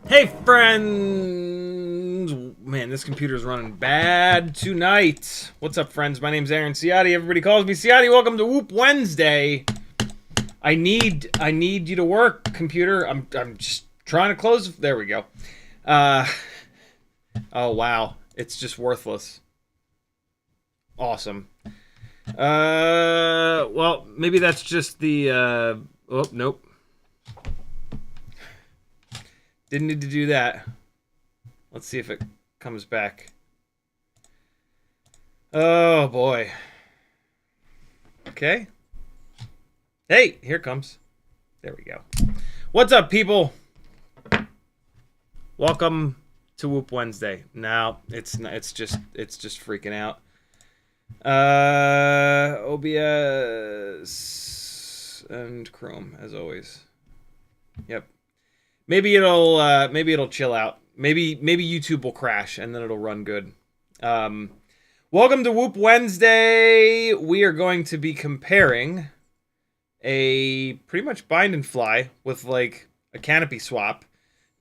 Hey friends! Man, this computer's running bad tonight. What's up, friends? My name's Aaron Ciotti. Everybody calls me Ciotti. Welcome to Whoop Wednesday. I need you to work, computer. I'm just trying to close. There we go. Oh wow, it's just worthless. Awesome. Well, maybe that's just the oh nope. Didn't need to do that. Let's see if it comes back. Oh boy. Okay. Hey, here it comes. There we go. What's up, people? Welcome to Whoop Wednesday. No, it's just freaking out. OBS and Chrome as always. Yep. Maybe it'll chill out. Maybe YouTube will crash and then it'll run good. Welcome to Whoop Wednesday. We are going to be comparing a pretty much bind and fly with like a canopy swap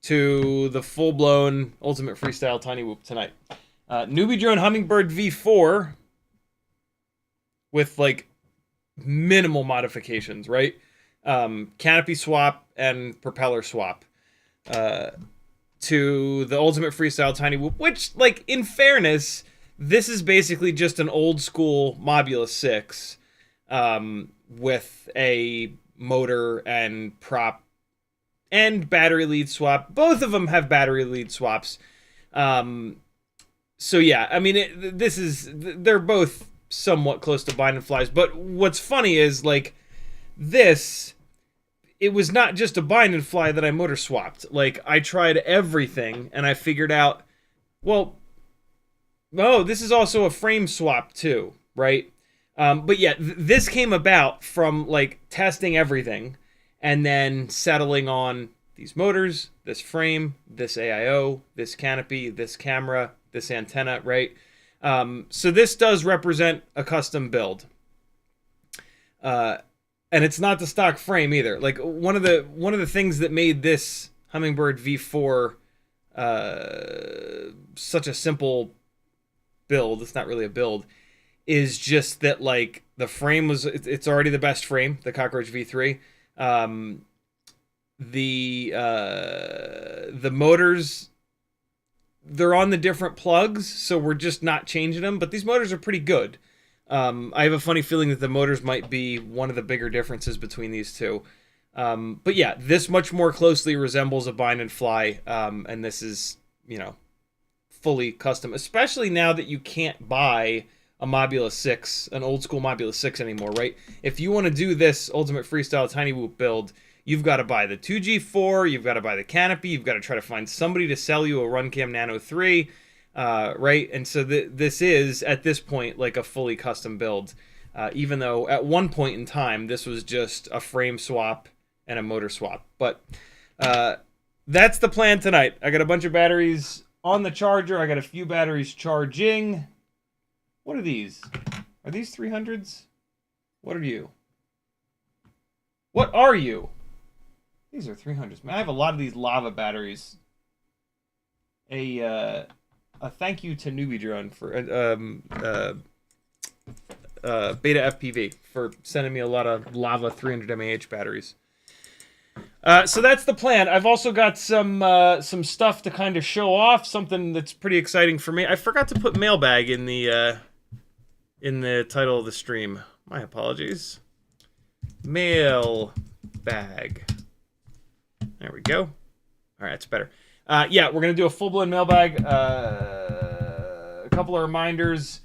to the full-blown Ultimate Freestyle Tiny Whoop tonight. Newbie drone Hummingbird V4 with like minimal modifications, right? Canopy swap and propeller swap. To the Ultimate Freestyle Tiny Whoop, which, like, in fairness, this is basically just an old school Mobula 6 with a motor and prop and battery lead swap. Both of them have battery lead swaps. So yeah, I mean, they're both somewhat close to bind and flies, but what's funny is, like, it was not just a bind and fly that I motor swapped. Like, I tried everything, and I figured out, well, oh, this is also a frame swap too, right? But yeah, this came about from, like, testing everything, and then settling on these motors, this frame, this AIO, this canopy, this camera, this antenna, right? So this does represent a custom build. And it's not the stock frame either. Like, one of the things that made this Hummingbird V4 such a simple build, it's not really a build, is just that like the frame was it's already the best frame, the Cockroach V3. The motors, they're on the different plugs, so we're just not changing them, but these motors are pretty good. I have a funny feeling that the motors might be one of the bigger differences between these two. But yeah, this much more closely resembles a bind and fly, and this is, you know, fully custom, especially now that you can't buy a Mobula 6, an old school Mobula 6 anymore, right? If you want to do this Ultimate Freestyle Tiny Whoop build, you've got to buy the 2G4, you've got to buy the canopy, you've got to try to find somebody to sell you a RunCam Nano 3, right? And so this is, at this point, like a fully custom build, even though at one point in time, this was just a frame swap and a motor swap. But that's the plan tonight. I got a bunch of batteries on the charger. I got a few batteries charging. What are these? Are these 300s? What are you? What are you? These are 300s. Man, I have a lot of these lava batteries. A thank you to Newbie Drone for Beta FPV for sending me a lot of lava 300 mAh batteries. So that's the plan. I've also got some stuff to kind of show off, something that's pretty exciting for me. I forgot to put mailbag in the title of the stream. My apologies. Mailbag. There we go. All right, it's better. Yeah, we're gonna do a full-blown mailbag. A couple of reminders.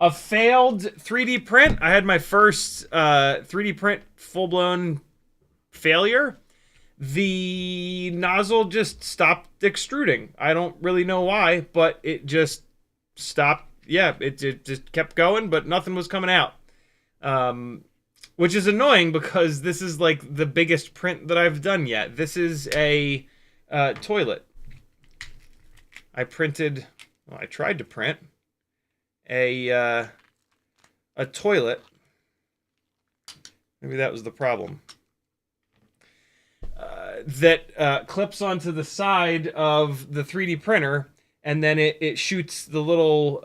A failed 3D print. I had my first 3D print full-blown failure. The nozzle just stopped extruding. I don't really know why, but it just stopped. Yeah, it just kept going, but nothing was coming out. Which is annoying because this is like the biggest print that I've done yet. This is a toilet. I tried to print a toilet. Maybe that was the problem. That clips onto the side of the 3D printer, and then it shoots the little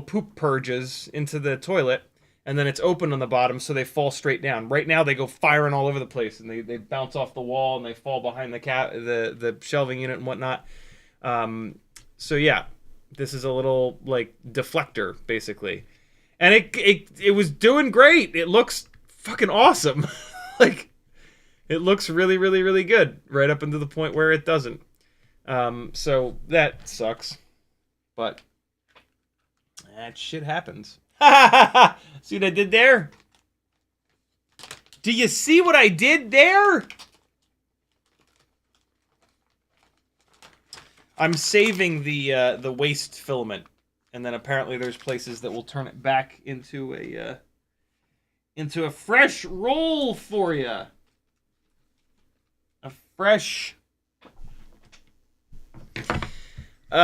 poop purges into the toilet, and then it's open on the bottom, so they fall straight down. Right now, they go firing all over the place, and they bounce off the wall, and they fall behind the shelving unit and whatnot. So yeah, this is a little like deflector basically, and it was doing great. It looks fucking awesome. Like, it looks really, really, really good right up into the point where it doesn't. So that sucks, but that shit happens. See what I did there? Do you see what I did there? I'm saving the waste filament, and then apparently there's places that will turn it back into a fresh roll for you. A fresh. In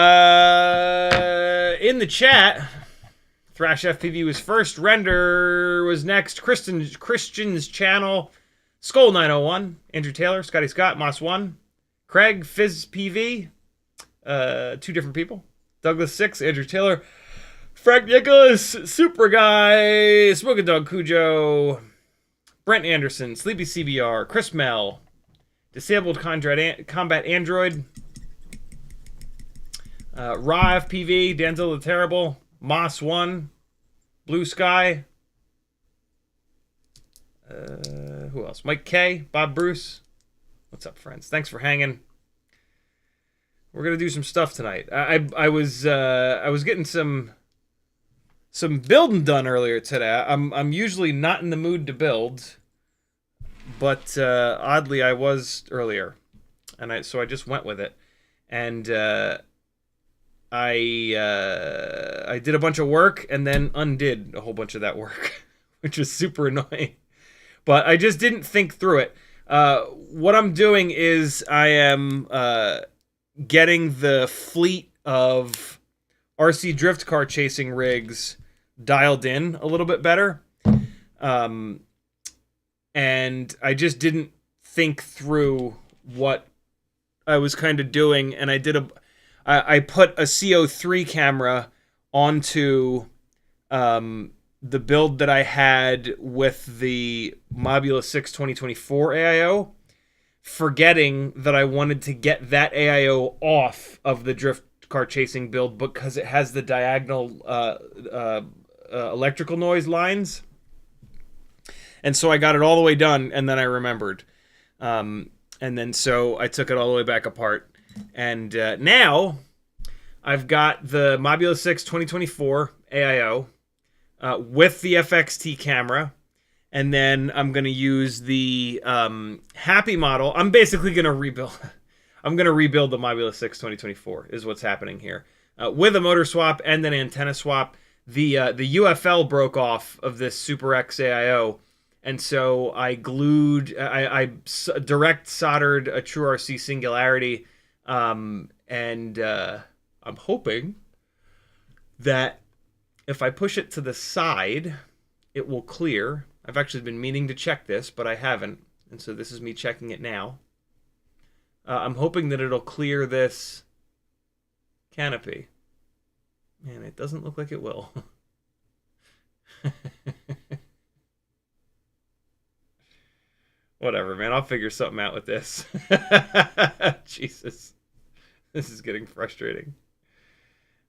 the chat, Thrash FPV was first. Render was next. Christian's channel. Skull 901. Andrew Taylor. Scotty Scott. Moss 1. Craig. Fizz PV. Two different people. Douglas 6. Andrew Taylor. Frank Nicholas. Super Guy. Smoking Dog Cujo. Brent Anderson. Sleepy CBR. Chris Mel. Disabled Combat Android. Raw FPV. Denzel the Terrible. Moss 1. Blue Sky. Who else? Mike K. Bob Bruce. What's up, friends? Thanks for hanging. We're gonna do some stuff tonight. I was getting some building done earlier today. I'm usually not in the mood to build, but oddly I was earlier, and so I just went with it, and I did a bunch of work and then undid a whole bunch of that work, which is super annoying. But I just didn't think through it. What I'm doing is I am getting the fleet of RC drift car chasing rigs dialed in a little bit better. And I just didn't think through what I was kind of doing, and I put a CO3 camera onto the build that I had with the Mobula 6 2024 AIO, forgetting that I wanted to get that AIO off of the drift car chasing build because it has the diagonal electrical noise lines. And so I got it all the way done, and then I remembered. And then so I took it all the way back apart. And now I've got the Mobula 6 2024 AIO with the FXT camera. And then I'm going to use the Happy model. I'm basically going to rebuild. I'm going to rebuild the Mobula 6 2024 is what's happening here. With a motor swap and an antenna swap. The UFL broke off of this Super X AIO. And so I glued, I direct soldered a True RC Singularity. And I'm hoping that if I push it to the side, it will clear. I've actually been meaning to check this, but I haven't. And so this is me checking it now. I'm hoping that it'll clear this canopy. Man, it doesn't look like it will. Whatever, man. I'll figure something out with this. Jesus. This is getting frustrating.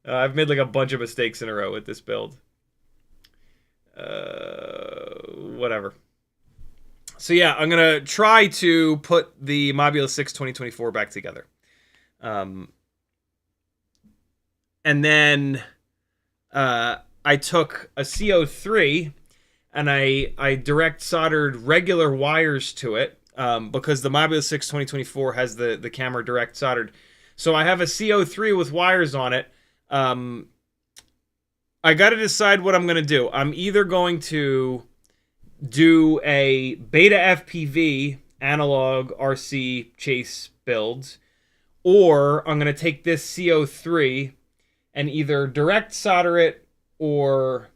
I've made like a bunch of mistakes in a row with this build. Whatever. So yeah, I'm going to try to put the Mobula 6 2024 back together. And then I took a CO3 and I direct soldered regular wires to it because the Mobula 6 2024 has the camera direct soldered. So I have a CO3 with wires on it. I got to decide what I'm going to do. I'm either going to do a beta FPV analog RC chase build, or I'm going to take this CO3 and either direct solder it or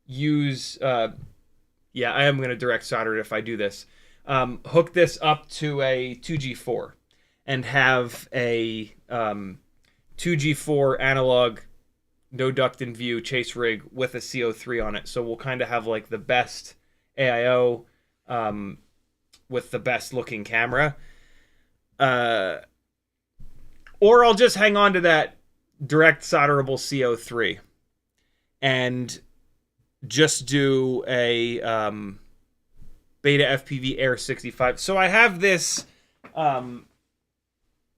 use... yeah, I am going to direct solder it if I do this. Hook this up to a 2G4 and have a 2G4 analog no duct in view chase rig with a CO3 on it. So we'll kind of have like the best AIO with the best looking camera. Or I'll just hang on to that direct solderable CO3 and just do a beta FPV Air 65. So I have this,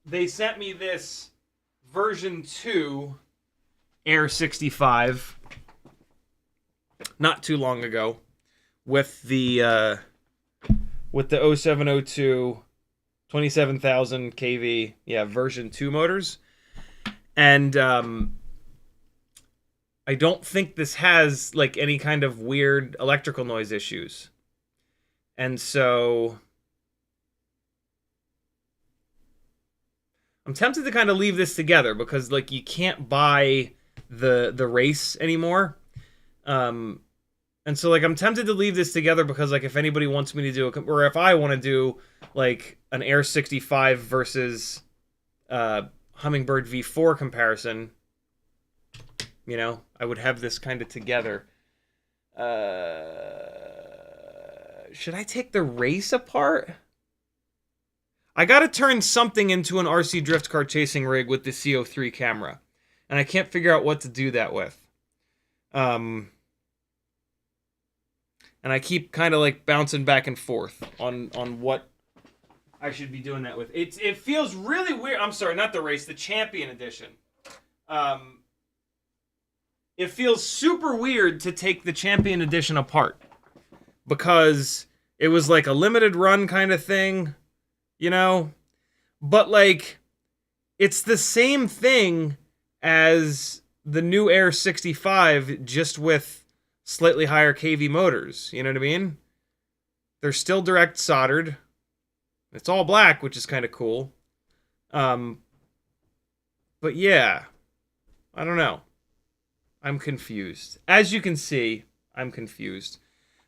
they sent me this version 2 Air 65 not too long ago with the 0702 27,000 kV, yeah, version 2 motors. And I don't think this has like any kind of weird electrical noise issues. And so I'm tempted to kind of leave this together because like you can't buy the race anymore. And so like I'm tempted to leave this together because like if anybody wants me to do or if I want to do like an Air 65 versus Hummingbird V4 comparison, you know, I would have this kind of together. Should I take the race apart? I gotta turn something into an RC drift car chasing rig with the CO3 camera. And I can't figure out what to do that with. And I keep kind of like bouncing back and forth on what I should be doing that with. It feels really weird. I'm sorry, not the race, the Champion Edition. It feels super weird to take the Champion Edition apart because it was like a limited run kind of thing, you know? But like, it's the same thing as the new Air 65, just with slightly higher kV motors. You know what I mean? They're still direct soldered. It's all black, which is kind of cool. But yeah, I don't know. I'm confused. As you can see, I'm confused.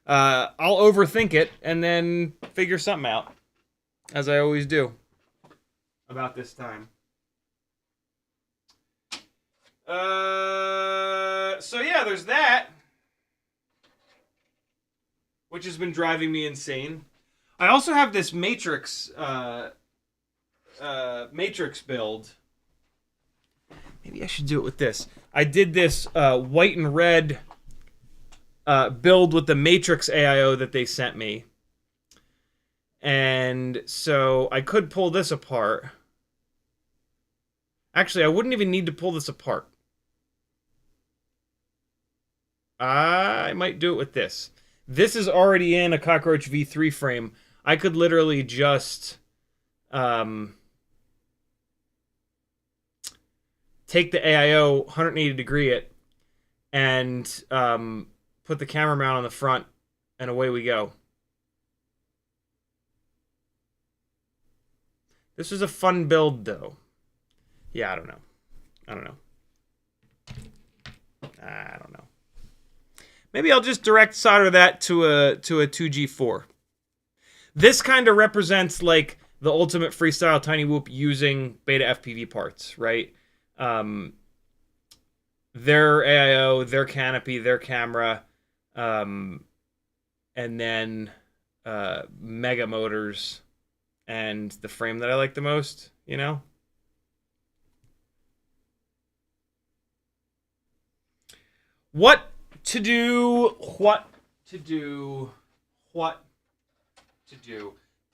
I'll overthink it and then figure something out, as I always do about this time. So yeah, there's that. which has been driving me insane. I also have this Matrix Matrix build. Maybe I should do it with this. I did this white and red build with the Matrix AIO that they sent me. And so I could pull this apart. Actually, I wouldn't even need to pull this apart. I might do it with this. This is already in a Cockroach V3 frame. I could literally just take the AIO 180 degree it and put the camera mount on the front, and away we go. This is a fun build, though. Yeah, I don't know. I don't know. Maybe I'll just direct solder that to a 2G4. This kind of represents like the ultimate freestyle tiny whoop using beta FPV parts, right? Their AIO, their canopy, their camera, and then mega motors and the frame that I like the most, you know? What to do.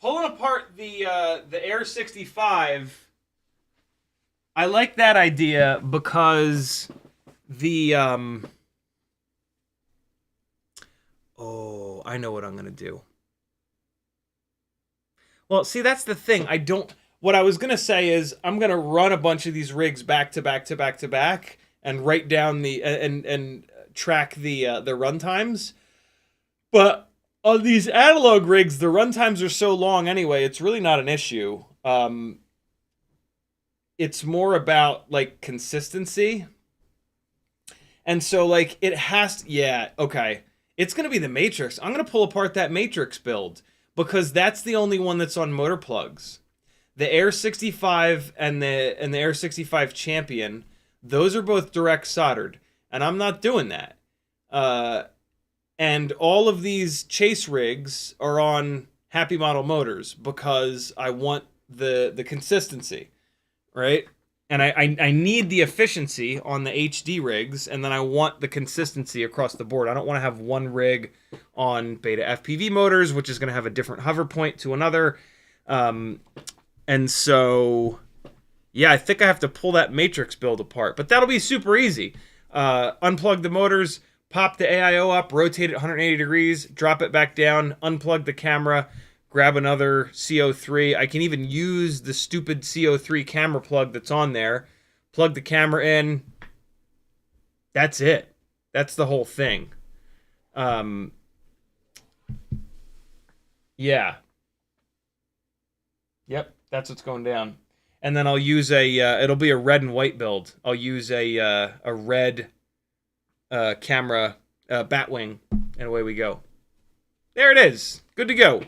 Pulling apart the Air 65. I like that idea because the oh, I know what I'm gonna do. Well, see, that's the thing. What I was gonna say is I'm gonna run a bunch of these rigs back to back to back to back and write down the and track the run times. But on these analog rigs, the run times are so long anyway, it's really not an issue. It's more about like consistency. And so like it has to, yeah, okay. It's going to be the Matrix. I'm going to pull apart that Matrix build because that's the only one that's on motor plugs. The Air 65 and the Air 65 Champion, those are both direct soldered, and I'm not doing that. And all of these chase rigs are on Happy Model motors because I want the consistency, right? And I need the efficiency on the HD rigs, and then I want the consistency across the board. I don't want to have one rig on beta FPV motors, which is going to have a different hover point to another. And so, yeah, I think I have to pull that Matrix build apart. But that'll be super easy. Unplug the motors, pop the AIO up, rotate it 180 degrees, drop it back down, unplug the camera, grab another CO3. I can even use the stupid CO3 camera plug that's on there. Plug the camera in. That's it. That's the whole thing. Yeah. Yep, that's what's going down. And then I'll use it'll be a red and white build. I'll use a red camera batwing, and away we go. There it is. Good to go.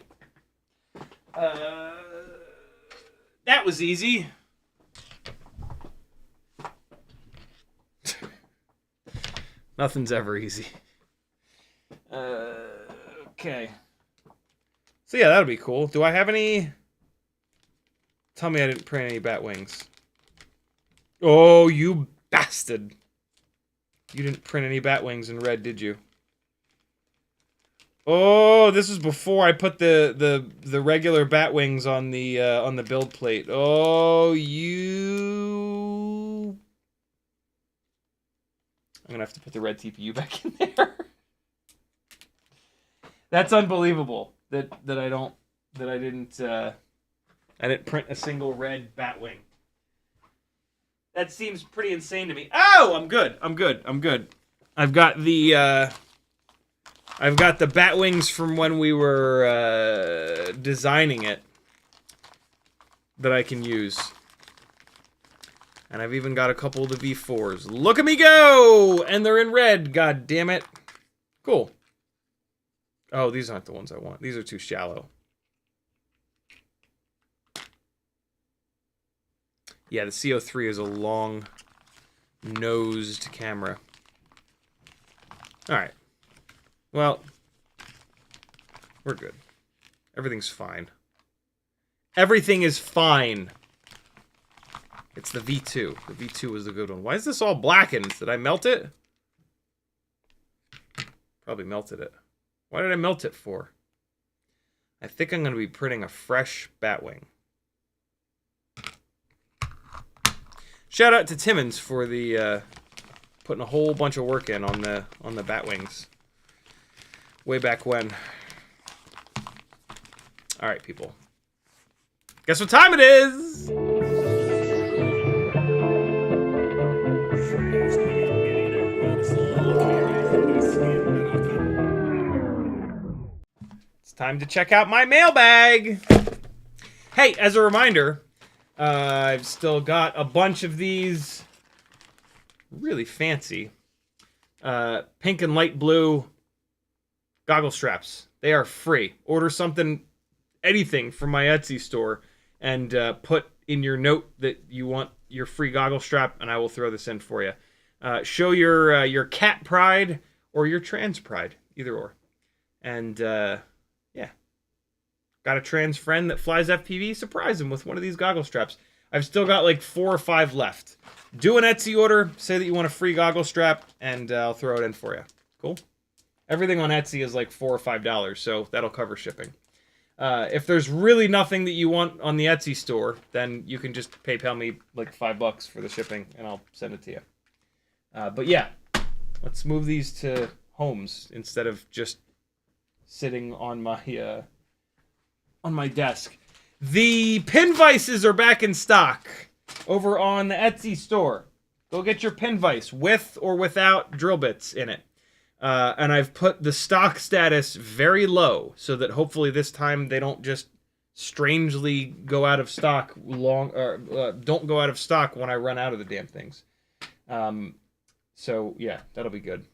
That was easy. Nothing's ever easy. Okay. So yeah, that'll be cool. Do I have any? Tell me I didn't print any bat wings. Oh, you bastard. You didn't print any bat wings in red, did you? Oh, this is before I put the regular bat wings on the build plate. Oh, you! I'm gonna have to put the red TPU back in there. That's unbelievable that I didn't print a single red bat wing. That seems pretty insane to me. Oh, I'm good. I've got the bat wings from when we were designing it that I can use. And I've even got a couple of the V4s. Look at me go! And they're in red, god damn it. Cool. Oh, these aren't the ones I want. These are too shallow. Yeah, the CO3 is a long-nosed camera. Alright. Well, We're good. Everything's fine. Everything is fine. It's the V2. The V2 was the good one. Why is this all blackened? Did I melt it? Probably melted it. Why did I melt it for? I think I'm going to be printing a fresh Batwing. Shout out to Timmons for the putting a whole bunch of work in on the Batwings. Way back when. All right, people. Guess what time it is? It's time to check out my mailbag. Hey, as a reminder, I've still got a bunch of these really fancy pink and light blue goggle straps. They are free. Order something, anything from my Etsy store, and put in your note that you want your free goggle strap, and I will throw this in for you. Show your cat pride or your trans pride, either or. And yeah, got a trans friend that flies FPV. Surprise him with one of these goggle straps. I've still got like 4 or 5 left. Do an Etsy order, say that you want a free goggle strap, and I'll throw it in for you. Cool? Everything on Etsy is like $4 or $5, so that'll cover shipping. If there's really nothing that you want on the Etsy store, then you can just PayPal me like $5 for the shipping, and I'll send it to you. But yeah, let's move these to homes instead of just sitting on my desk. The pin vices are back in stock over on the Etsy store. Go get your pin vise with or without drill bits in it. And I've put the stock status very low so that hopefully this time they don't just strangely go out of stock don't go out of stock when I run out of the damn things. So yeah, that'll be good.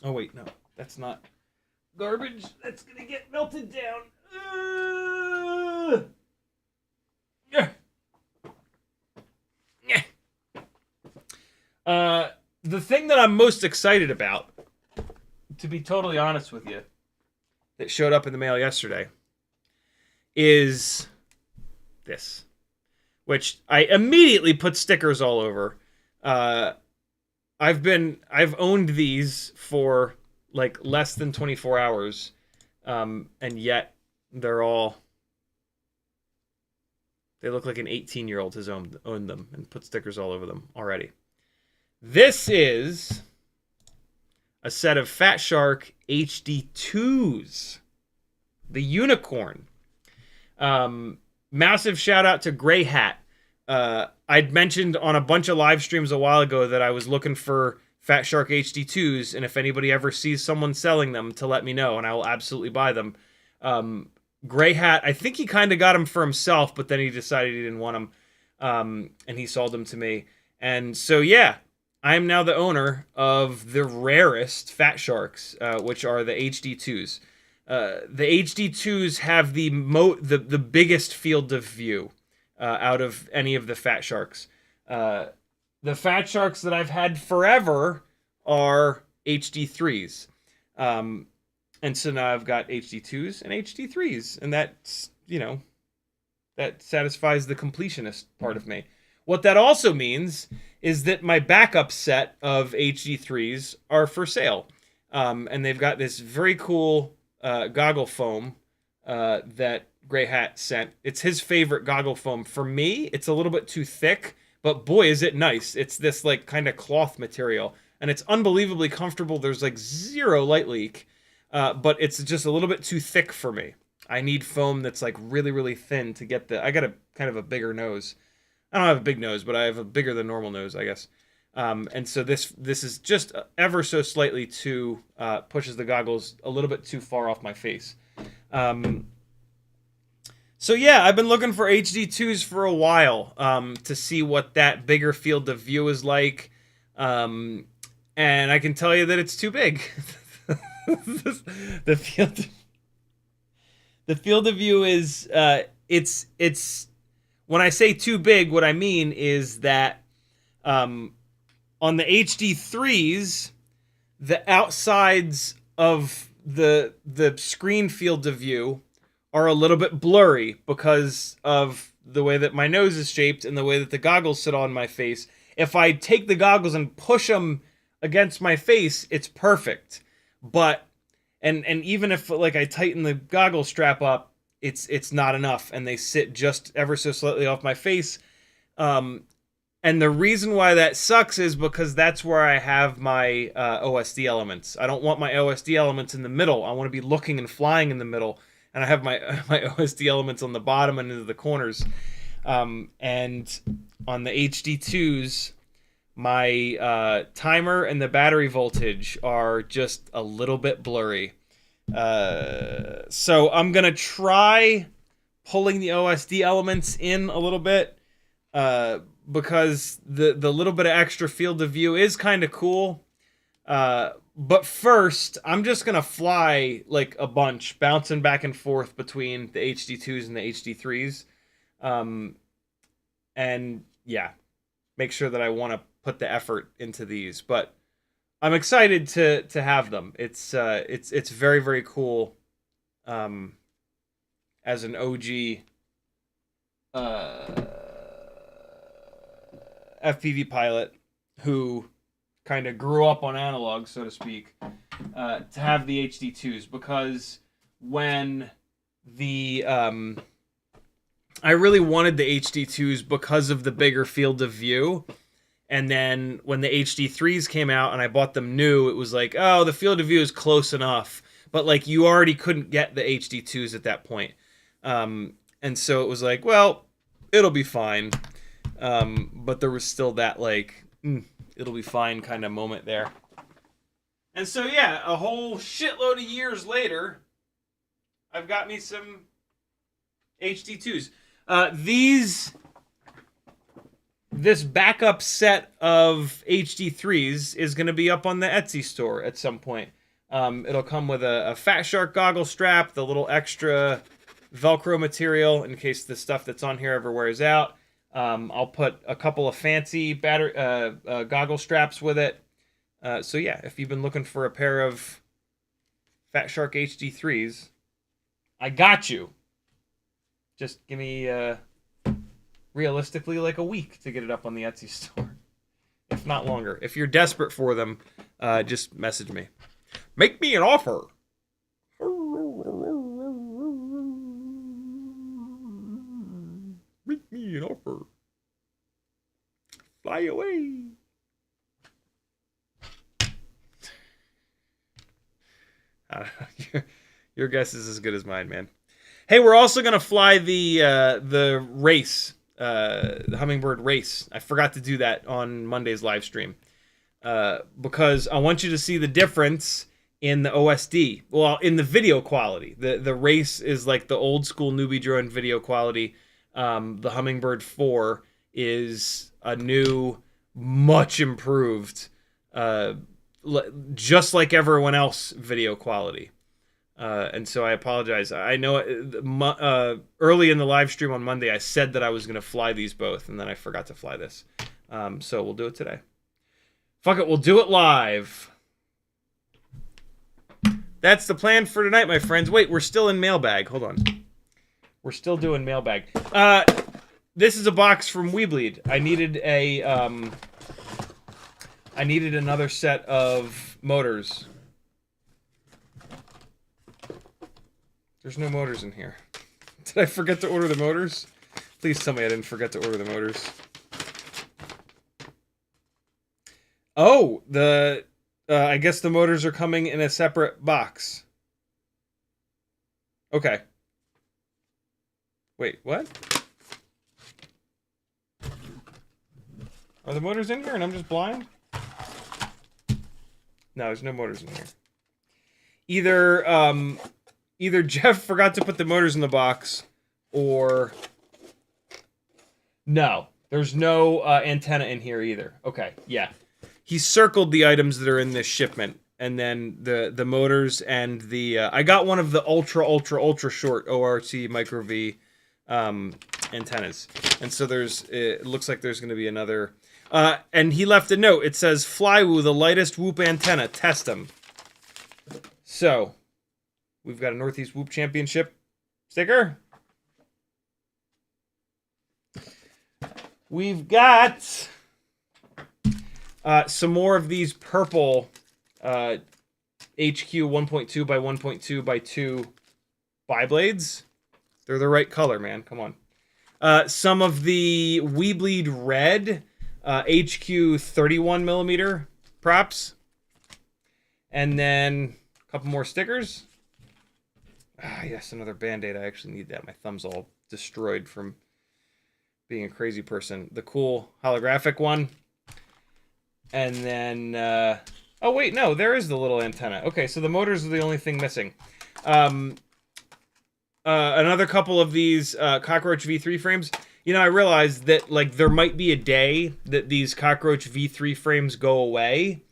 Oh wait, no, that's not garbage. That's gonna get melted down. Yeah. The thing that I'm most excited about, to be totally honest with you, that showed up in the mail yesterday, is this, which I immediately put stickers all over. I've owned these for like less than 24 hours, and yet they look like an 18-year-old has owned them and put stickers all over them already. This is a set of Fat Shark HD2s. The unicorn. Massive shout out to Gray Hat. I'd mentioned on a bunch of live streams a while ago that I was looking for Fat Shark HD2s, and if anybody ever sees someone selling them, to let me know, and I will absolutely buy them. Gray Hat, I think he kind of got them for himself, but then he decided he didn't want them, and he sold them to me. And so, yeah, I am now the owner of the rarest Fat Sharks, which are the HD2s. The HD2s have the biggest field of view out of any of the Fat Sharks. The Fat Sharks that I've had forever are HD3s. And so now I've got HD2s and HD3s. And that's, that satisfies the completionist part of me. What that also means is that my backup set of HD3s are for sale. And they've got this very cool goggle foam that Gray Hat sent. It's his favorite goggle foam. For me, it's a little bit too thick, but boy, is it nice. It's this like kind of cloth material, and it's unbelievably comfortable. There's like 0 light leak, but it's just a little bit too thick for me. I need foam that's like really, really thin to get I got a kind of a bigger nose. I don't have a big nose, but I have a bigger than normal nose, I guess. And so this is just ever so slightly too, pushes the goggles a little bit too far off my face. So yeah, I've been looking for HD2s for a while, to see what that bigger field of view is like. And I can tell you that it's too big. The field of view is, it's, when I say too big, what I mean is that, on the HD3s, the outsides of the screen field of view are a little bit blurry because of the way that my nose is shaped and the way that the goggles sit on my face. If I take the goggles and push them against my face, it's perfect. But and even if like I tighten the goggle strap up, it's not enough, and they sit just ever so slightly off my face. And the reason why that sucks is because that's where I have my OSD elements. I don't want my OSD elements in the middle. I want to be looking and flying in the middle. And I have my OSD elements on the bottom and into the corners. And on the HD2s, my timer and the battery voltage are just a little bit blurry. So I'm going to try pulling the OSD elements in a little bit. Because the little bit of extra field of view is kind of cool. But first, I'm just going to fly like a bunch, bouncing back and forth between the HD2s and the HD3s. And yeah, make sure that I want to put the effort into these. But I'm excited to have them. It's very, very cool as an OG FPV pilot who kind of grew up on analog, so to speak, to have the HD2s, because when the I really wanted the HD2s because of the bigger field of view, and then when the HD3s came out and I bought them new, it was like, oh, the field of view is close enough, but like you already couldn't get the HD2s at that point, and so it was like, well, it'll be fine. But there was still that, like, it'll be fine kind of moment there. And so, yeah, a whole shitload of years later, I've got me some HD2s. This backup set of HD3s is going to be up on the Etsy store at some point. It'll come with a Fat Shark goggle strap, the little extra Velcro material in case the stuff that's on here ever wears out. I'll put a couple of fancy goggle straps with it. So yeah, if you've been looking for a pair of Fat Shark HD3s, I got you. Just give me, realistically, like a week to get it up on the Etsy store. If not longer. If you're desperate for them, just message me. Make me an offer. Make me an offer. Fly away. Your guess is as good as mine, man. Hey, we're also gonna fly the race, the Hummingbird race. I forgot to do that on Monday's live stream because I want you to see the difference in the OSD. Well, in the video quality. The race is like the old school newbie drone video quality. The Hummingbird 4 is a new, much improved, just like everyone else, video quality. And so I apologize. I know early in the live stream on Monday, I said that I was going to fly these both, and then I forgot to fly this. So we'll do it today. Fuck it, we'll do it live. That's the plan for tonight, my friends. Wait, we're still in mailbag. Hold on. We're still doing mailbag. This is a box from Weebleed. I needed another set of motors. There's no motors in here. Did I forget to order the motors? Please tell me I didn't forget to order the motors. Oh, I guess the motors are coming in a separate box. Okay. Wait, what? Are the motors in here and I'm just blind? No, there's no motors in here. Either Jeff forgot to put the motors in the box, or... No, there's no antenna in here either. Okay, yeah. He circled the items that are in this shipment, and then the motors and the... I got one of the ultra short ORT Micro V antennas. And so it looks like there's going to be another... and he left a note. It says, Flywoo, the lightest whoop antenna. Test them. So, We've got a Northeast Whoop Championship sticker. We've got some more of these purple HQ 1.2 by 1.2 by 2 bi-blades. They're the right color, man. Come on. Some of the Weebleed red HQ 31 millimeter props. And then a couple more stickers. Ah, yes, another Band-Aid. I actually need that. My thumb's all destroyed from being a crazy person. The cool holographic one. And then... oh, wait, no. There is the little antenna. Okay, so the motors are the only thing missing. Another couple of these Cockroach V3 frames. You know, I realized that, like, there might be a day that these Cockroach V3 frames go away.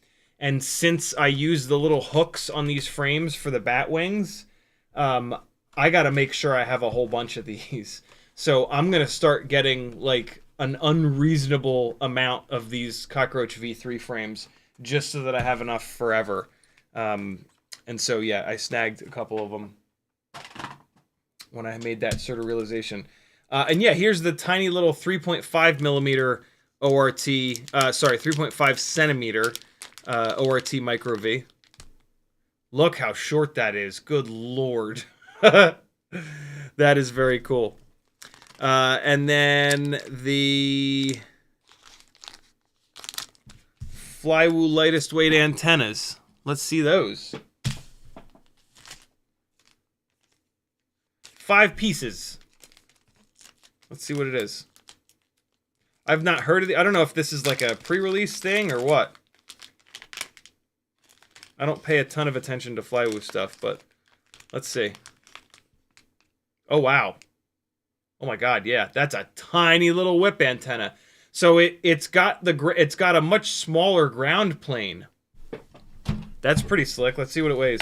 And since I use the little hooks on these frames for the bat wings, I got to make sure I have a whole bunch of these. So I'm going to start getting, like, an unreasonable amount of these Cockroach V3 frames just so that I have enough forever. And so, yeah, I snagged a couple of them when I made that sort of realization. And, yeah, here's the tiny little 3.5 millimeter ORT, 3.5 centimeter ORT Micro V. Look how short that is. Good lord. That is very cool. And then the Flywoo lightest weight antennas. Let's see those. 5 pieces. Let's see what it is. I've not heard of it. I don't know if this is like a pre-release thing or what. I don't pay a ton of attention to Flywoo stuff, but let's see. Oh, wow. Oh my god, yeah. That's a tiny little whip antenna. So it's got a much smaller ground plane. That's pretty slick. Let's see what it weighs.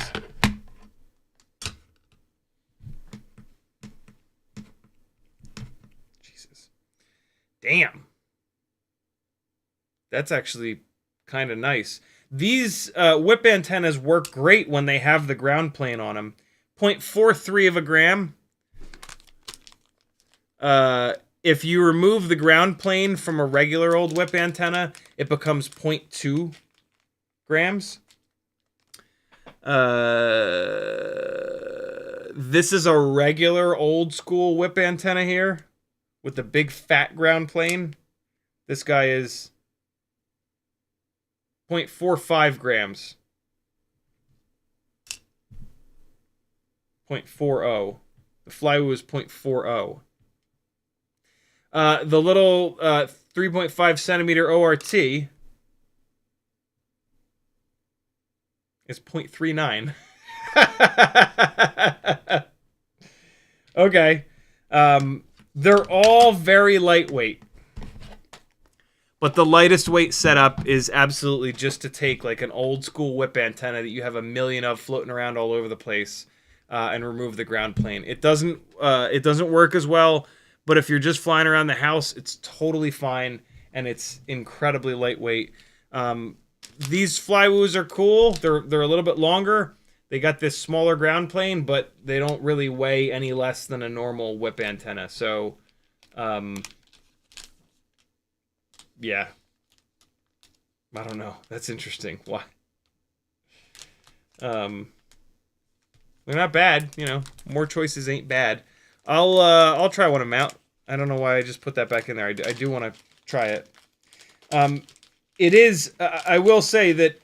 Jesus. Damn. That's actually kind of nice. These whip antennas work great when they have the ground plane on them. 0.43 of a gram. If you remove the ground plane from a regular old whip antenna, it becomes 0.2 grams. This is a regular old school whip antenna here with the big fat ground plane. This guy is 0.45 grams. 0.40. The Flywoo is 0.40. The little 3.5 centimeter ORT is 0.39. Okay. They're all very lightweight. But the lightest weight setup is absolutely just to take like an old school whip antenna that you have a million of floating around all over the place and remove the ground plane. It doesn't work as well. But if you're just flying around the house, it's totally fine, and it's incredibly lightweight. These Flywoos are cool. They're a little bit longer. They got this smaller ground plane, but they don't really weigh any less than a normal whip antenna. So, yeah. I don't know. That's interesting. Why? They're not bad. You know, more choices ain't bad. I'll try one of them out. I don't know why I just put that back in there. I do want to try it. It is, I will say that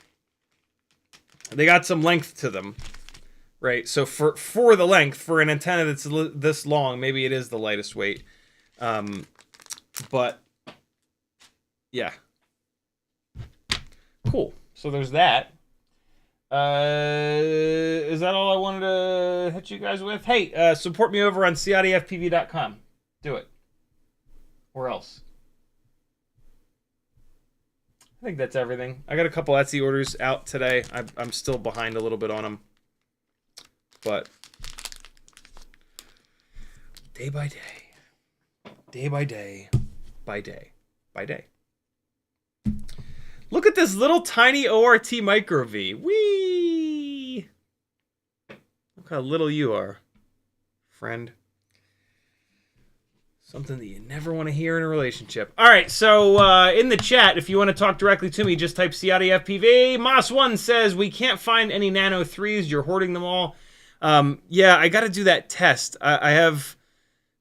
they got some length to them, right? So for the length, for an antenna that's this long, maybe it is the lightest weight. But yeah. Cool. So there's that. Is that all I wanted to hit you guys with? Hey, support me over on CiottiFPV.com. Do it. Where else? I think that's everything. I got a couple Etsy orders out today. I'm still behind a little bit on them. But day by day. Day by day. By day. By day. Look at this little tiny ORT Micro V. Whee! Look how little you are, friend. Something that you never want to hear in a relationship. All right, so in the chat, if you want to talk directly to me, just type CiottiFPV. Moss1 says, we can't find any Nano 3s. You're hoarding them all. Yeah, I got to do that test. I have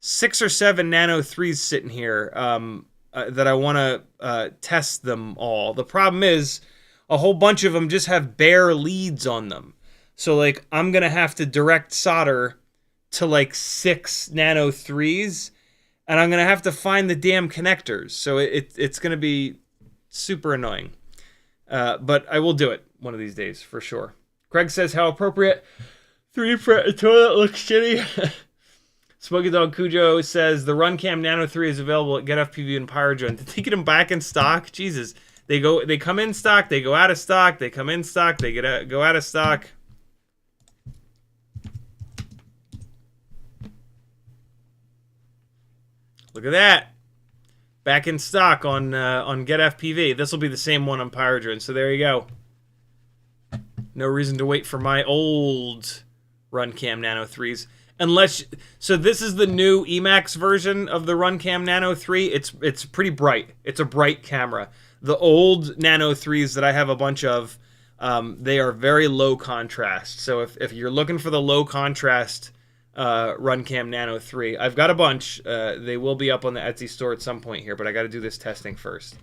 6 or 7 Nano 3s sitting here that I want to test them all. The problem is a whole bunch of them just have bare leads on them. So, like, I'm going to have to direct solder to, like, 6 Nano 3s. And I'm going to have to find the damn connectors. So it's going to be super annoying. But I will do it one of these days, for sure. Craig says, how appropriate. 3 for a toilet looks shitty. Smoky Dog Cujo says, the RunCam Nano 3 is available at Getfpv and Pyrodrone. Did they get them back in stock? Jesus. They come in stock, they go out of stock, they come in stock, they go out of stock. Look at that. Back in stock on Getfpv. This will be the same one on Pyrodrone, so there you go. No reason to wait for my old RunCam Nano 3s. Unless, so this is the new Emax version of the RunCam Nano 3. It's pretty bright. It's a bright camera. The old Nano 3s that I have a bunch of, they are very low contrast. So if you're looking for the low contrast RunCam Nano 3. I've got a bunch. They will be up on the Etsy store at some point here, but I got to do this testing first.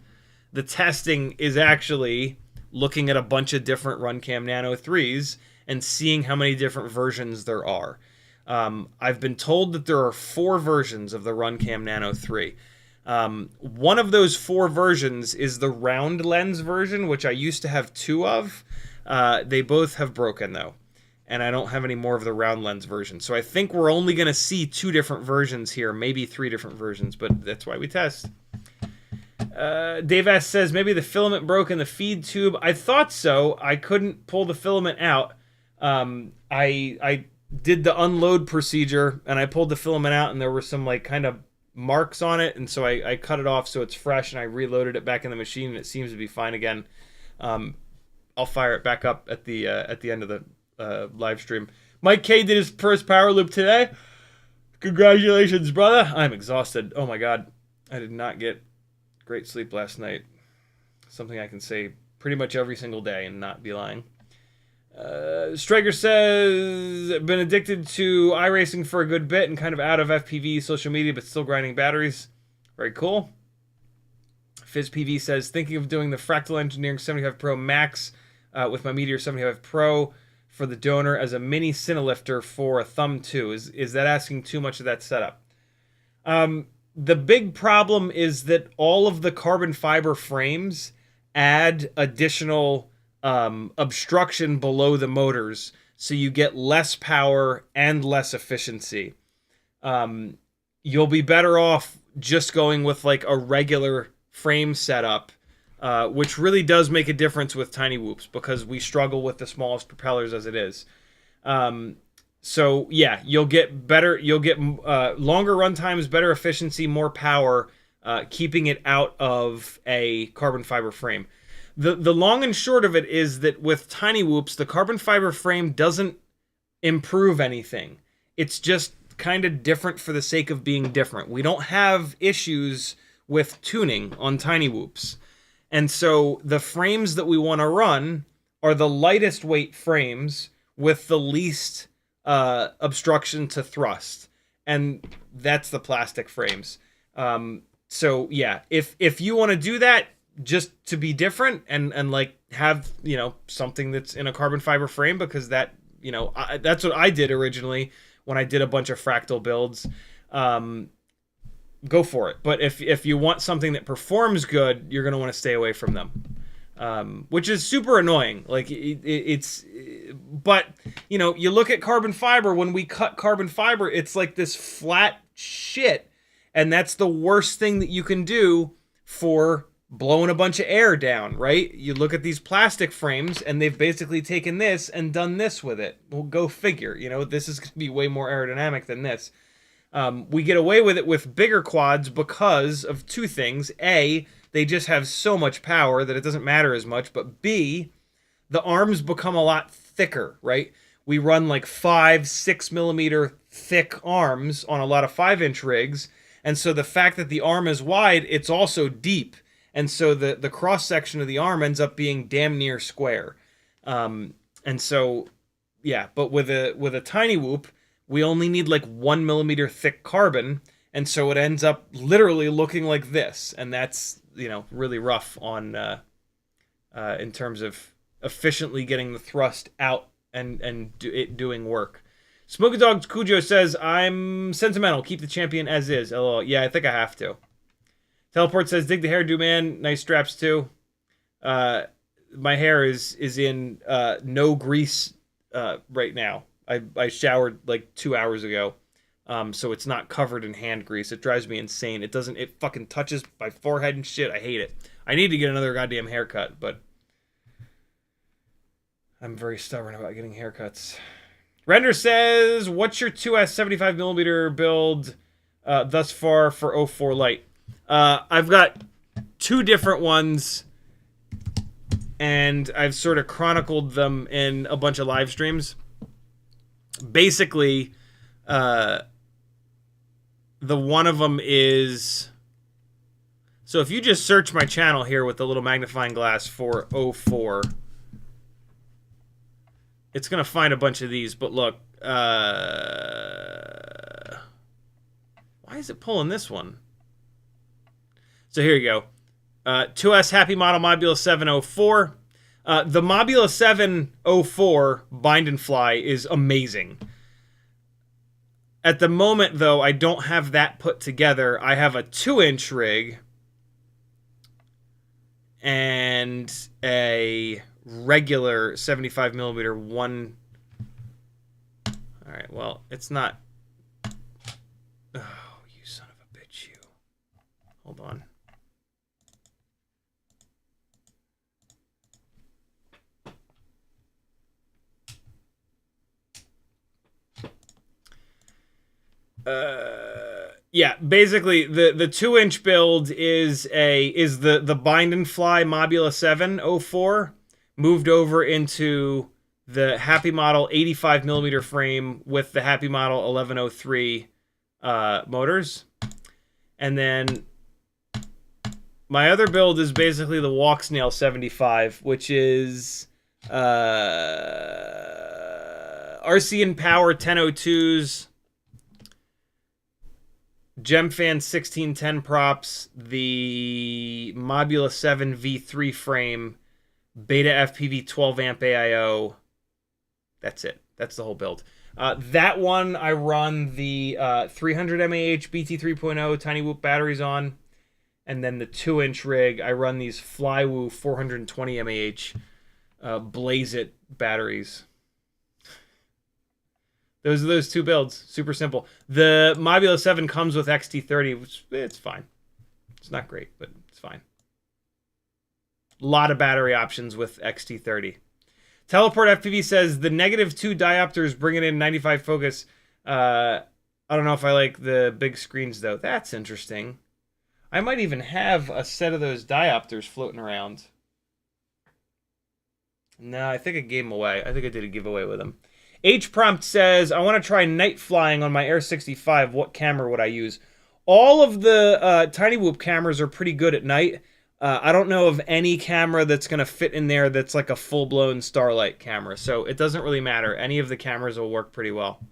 The testing is actually looking at a bunch of different RunCam Nano 3s and seeing how many different versions there are. I've been told that there are 4 versions of the RunCam Nano 3. One of those 4 versions is the round lens version, which I used to have 2 of. They both have broken, though. And I don't have any more of the round lens version. So I think we're only going to see 2 different versions here, maybe 3 different versions, but that's why we test. Dave S. says, maybe the filament broke in the feed tube. I thought so. I couldn't pull the filament out. I did the unload procedure, and I pulled the filament out, and there were some, like, kind of marks on it, and so I cut it off so it's fresh, and I reloaded it back in the machine, and it seems to be fine again. I'll fire it back up at the end of the live stream. Mike K did his first power loop today. Congratulations, brother. I'm exhausted. Oh my god. I did not get great sleep last night. Something I can say pretty much every single day and not be lying. Striker says, been addicted to iRacing for a good bit and kind of out of FPV social media, but still grinding batteries. Very cool. FizzPV says, thinking of doing the Fractal Engineering 75 Pro Max with my Meteor 75 Pro for the donor as a mini Cinelifter for a Thumb 2. Is that asking too much of that setup? The big problem is that all of the carbon fiber frames add additional obstruction below the motors, so you get less power and less efficiency. You'll be better off just going with like a regular frame setup, which really does make a difference with tiny whoops because we struggle with the smallest propellers as it is. So yeah, you'll get better. You'll get longer run times, better efficiency, more power, keeping it out of a carbon fiber frame. The long and short of it is that with tiny whoops, the carbon fiber frame doesn't improve anything. It's just kind of different for the sake of being different. We don't have issues with tuning on tiny whoops. And so the frames that we want to run are the lightest weight frames with the least obstruction to thrust. And that's the plastic frames. So yeah, if you want to do that just to be different and like have, you know, something that's in a carbon fiber frame, because that, you know, that's what I did originally when I did a bunch of fractal builds. Go for it. But if you want something that performs good, you're going to want to stay away from them, which is super annoying. Like but you know, you look at carbon fiber. When we cut carbon fiber, it's like this flat shit, and that's the worst thing that you can do for blowing a bunch of air down, right? You look at these plastic frames, and they've basically taken this and done this with it. Well, go figure. You know, this is going to be way more aerodynamic than this. We get away with it with bigger quads because of 2 things. A, they just have so much power that it doesn't matter as much. But B, the arms become a lot thicker, right? we run like 5-6 millimeter thick arms on a lot of 5-inch rigs. And so the fact that the arm is wide, it's also deep. And so the cross section of the arm ends up being damn near square. And so, yeah, but with a tiny whoop, we only need like 1 millimeter thick carbon. And so it ends up literally looking like this. And that's, you know, really rough on in terms of efficiently getting the thrust out and it doing work. Smoky Dog Cujo says, I'm sentimental. Keep the champion as is. LOL. Yeah, I think I have to. Teleport says, dig the hairdo, man. Nice straps, too. My hair is in no grease right now. I showered like 2 hours ago. So it's not covered in hand grease. It drives me insane. It fucking touches my forehead and shit. I hate it. I need to get another goddamn haircut, but I'm very stubborn about getting haircuts. Render says, what's your 2S 75mm build thus far for 04 Lite? I've got 2 different ones, and I've sort of chronicled them in a bunch of live streams. Basically, the one of them is... So if you just search my channel here with the little magnifying glass for 04... it's going to find a bunch of these, but look. Why is it pulling this one? So here you go. 2S Happy Model Mobula 704. The Mobula 704 Bind and Fly is amazing. At the moment, though, I don't have that put together. I have a 2-inch rig and a regular 75mm one. All right, well, it's not. Oh, you son of a bitch, you. Hold on. Yeah, basically the 2-inch build is the Bind and Fly Mobula 704 moved over into the Happy Model 85mm frame with the Happy Model 1103 motors. And then my other build is basically the Walk Snail 75, which is RC and Power 1002s, Gemfan 1610 props, the Mobula 7 V3 frame, Beta FPV 12 amp AIO. That's it. That's the whole build. That one I run the 300 mAh BT 3.0 Tiny Whoop batteries on. And then the 2-inch rig, I run these Flywoo 420 mAh Blaze It batteries. Those are those 2 builds. Super simple. The Mobula 7 comes with XT30, which it's fine. It's not great, but it's fine. A lot of battery options with XT30. Teleport FPV says, the -2 diopters bringing in 95 focus. I don't know if I like the big screens, though. That's interesting. I might even have a set of those diopters floating around. No, I think I gave them away. I think I did a giveaway with them. H-Prompt says, I want to try night flying on my Air 65. What camera would I use? All of the Tiny Whoop cameras are pretty good at night. I don't know of any camera that's going to fit in there that's like a full-blown Starlight camera. So it doesn't really matter. Any of the cameras will work pretty well.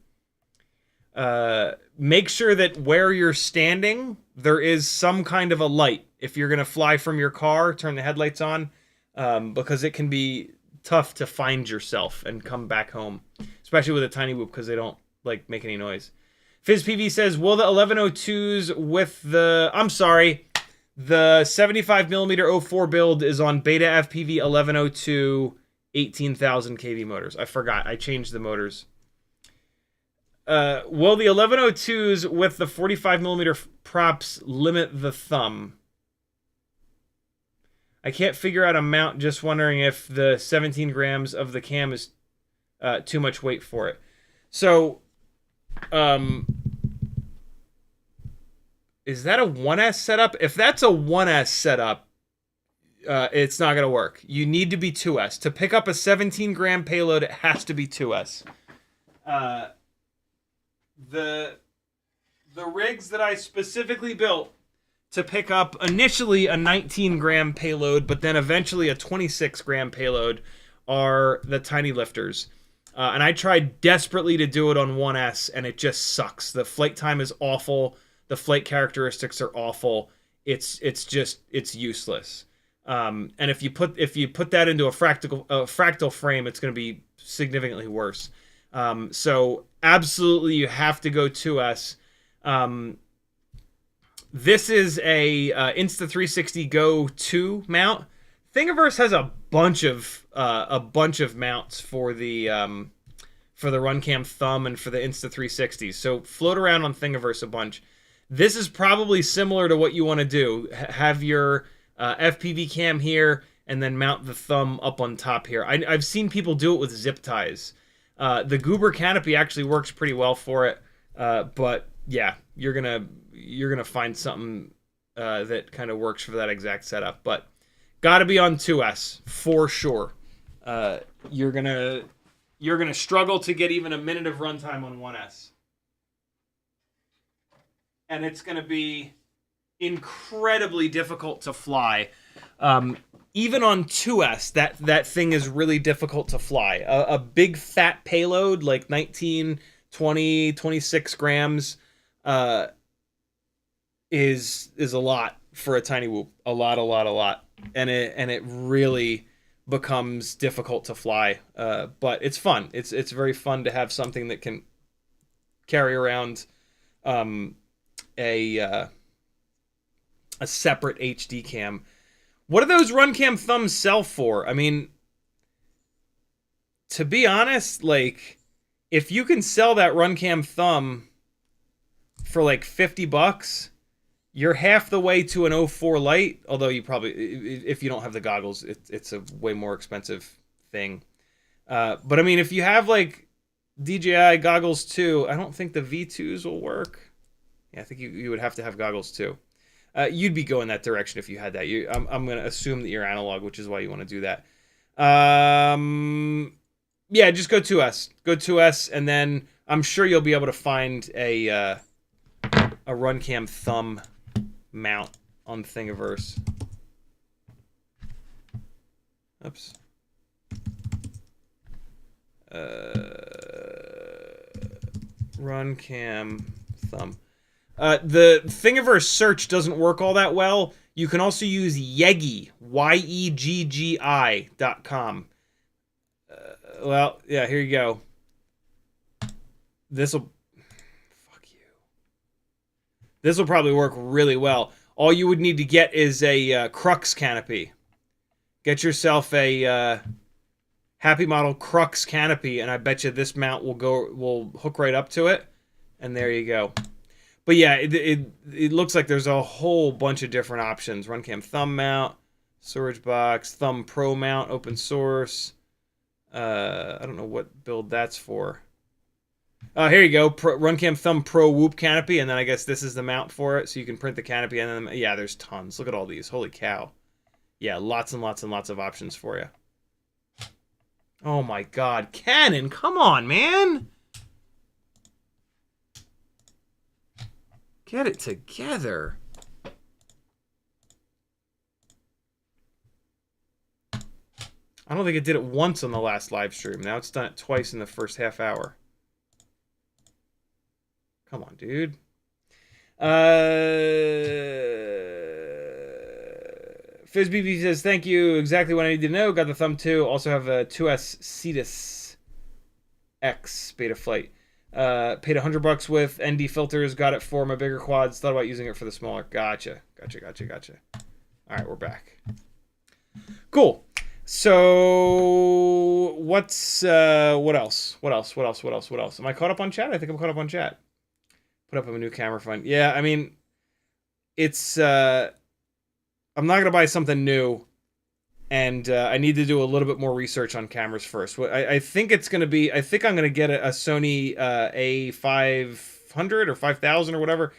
Make sure that where you're standing, there is some kind of a light. If you're going to fly from your car, turn the headlights on. Because it can be tough to find yourself and come back home. Especially with a Tiny Whoop because they don't like make any noise. FizzPV says, will the 1102s with the... I'm sorry. The 75mm 04 build is on Beta FPV 1102 18,000 kV motors. I forgot. I changed the motors. Will the 1102s with the 45mm props limit the thumb? I can't figure out a mount. Just wondering if the 17 grams of the cam is too much weight for it. So, is that a 1S setup? If that's a 1S setup, it's not going to work. You need to be 2S. To pick up a 17 gram payload, it has to be 2S. Uh, the rigs that I specifically built to pick up initially a 19-gram payload, but then eventually a 26-gram payload are the tiny lifters. And I tried desperately to do it on 1S, and it just sucks. The flight time is awful. The flight characteristics are awful. It's useless. And if you put that into a fractal frame, it's going to be significantly worse. So absolutely, you have to go 2S. This is a Insta360 Go 2 mount. Thingiverse has a bunch of mounts for the RunCam thumb and for the Insta360s. So float around on Thingiverse a bunch. This is probably similar to what you want to do. Have your FPV cam here and then mount the thumb up on top here. I've seen people do it with zip ties. The Goober canopy actually works pretty well for it, but yeah, you're gonna find something that kind of works for that exact setup. But got to be on 2S for sure. You're gonna struggle to get even a minute of runtime on 1S, and it's gonna be incredibly difficult to fly. Even on 2S, that thing is really difficult to fly. A big fat payload like 19, 20, 26 grams is a lot for a tiny whoop. A lot. And it really becomes difficult to fly. But it's fun. It's very fun to have something that can carry around a separate HD cam. What do those RunCam thumbs sell for? I mean, to be honest, like, if you can sell that RunCam thumb for like $50, you're half the way to an 04 Lite. Although you probably, if you don't have the goggles, it's a way more expensive thing. But I mean, if you have like DJI goggles too, I don't think the V2s will work. Yeah, I think you would have to have goggles too. You'd be going that direction if you had that. I'm going to assume that you're analog, which is why you want to do that. Yeah, just go 2S. Go 2S, and then I'm sure you'll be able to find a RunCam thumb mount on Thingiverse. Oops. RunCam thumb. The Thingiverse search doesn't work all that well. You can also use Yeggi, YEGGI.com. Well, yeah, here you go. This'll probably work really well. All you would need to get is a Crux canopy. Get yourself a Happy Model Crux canopy, and I bet you this mount will hook right up to it. And there you go. But yeah, it looks like there's a whole bunch of different options. RunCam thumb mount, storage box, thumb pro mount, open source. I don't know what build that's for. Here you go, RunCam thumb pro whoop canopy, and then I guess this is the mount for it, so you can print the canopy, and then, yeah, there's tons. Look at all these. Holy cow. Yeah, lots and lots and lots of options for you. Oh my god, Canon, come on, man! Get it together. I don't think it did it once on the last live stream. Now it's done it twice in the first half hour. Come on, dude. FizzBB says, thank you. Exactly what I need to know. Got the thumb too. Also have a 2S Cetus X beta flight. Paid $100 with ND filters. Got it for my bigger quads. Thought about using it for the smaller. Gotcha. All right, we're back. Cool. So what's what else? Am I caught up on chat? I think I'm caught up on chat. Put up a new camera fund. Yeah, I mean, it's I'm not gonna buy something new, and I need to do a little bit more research on cameras first. I think it's gonna be. I think I'm gonna get a Sony A500 or 5000 or whatever.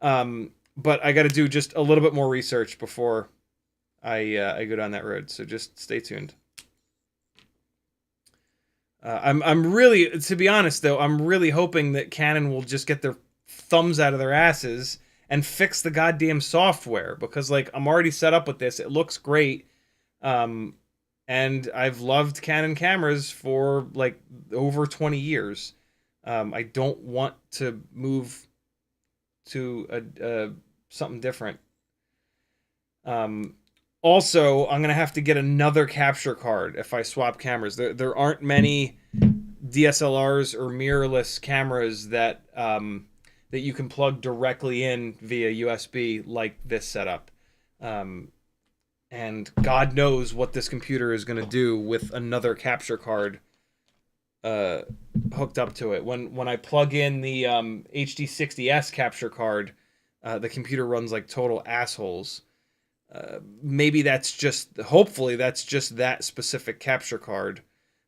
But I got to do just a little bit more research before I go down that road. So just stay tuned. I'm really, to be honest though, I'm really hoping that Canon will just get their thumbs out of their asses and fix the goddamn software, because like I'm already set up with this. It looks great. Um, and I've loved Canon cameras for like over 20 years. I don't want to move to something different. Um, Also, I'm gonna have to get another capture card if I swap cameras. There aren't many DSLRs or mirrorless cameras that that you can plug directly in via USB like this setup. And God knows what this computer is going to do with another capture card hooked up to it. When I plug in the HD60S capture card, the computer runs like total assholes. Maybe that's just, hopefully that's just that specific capture card.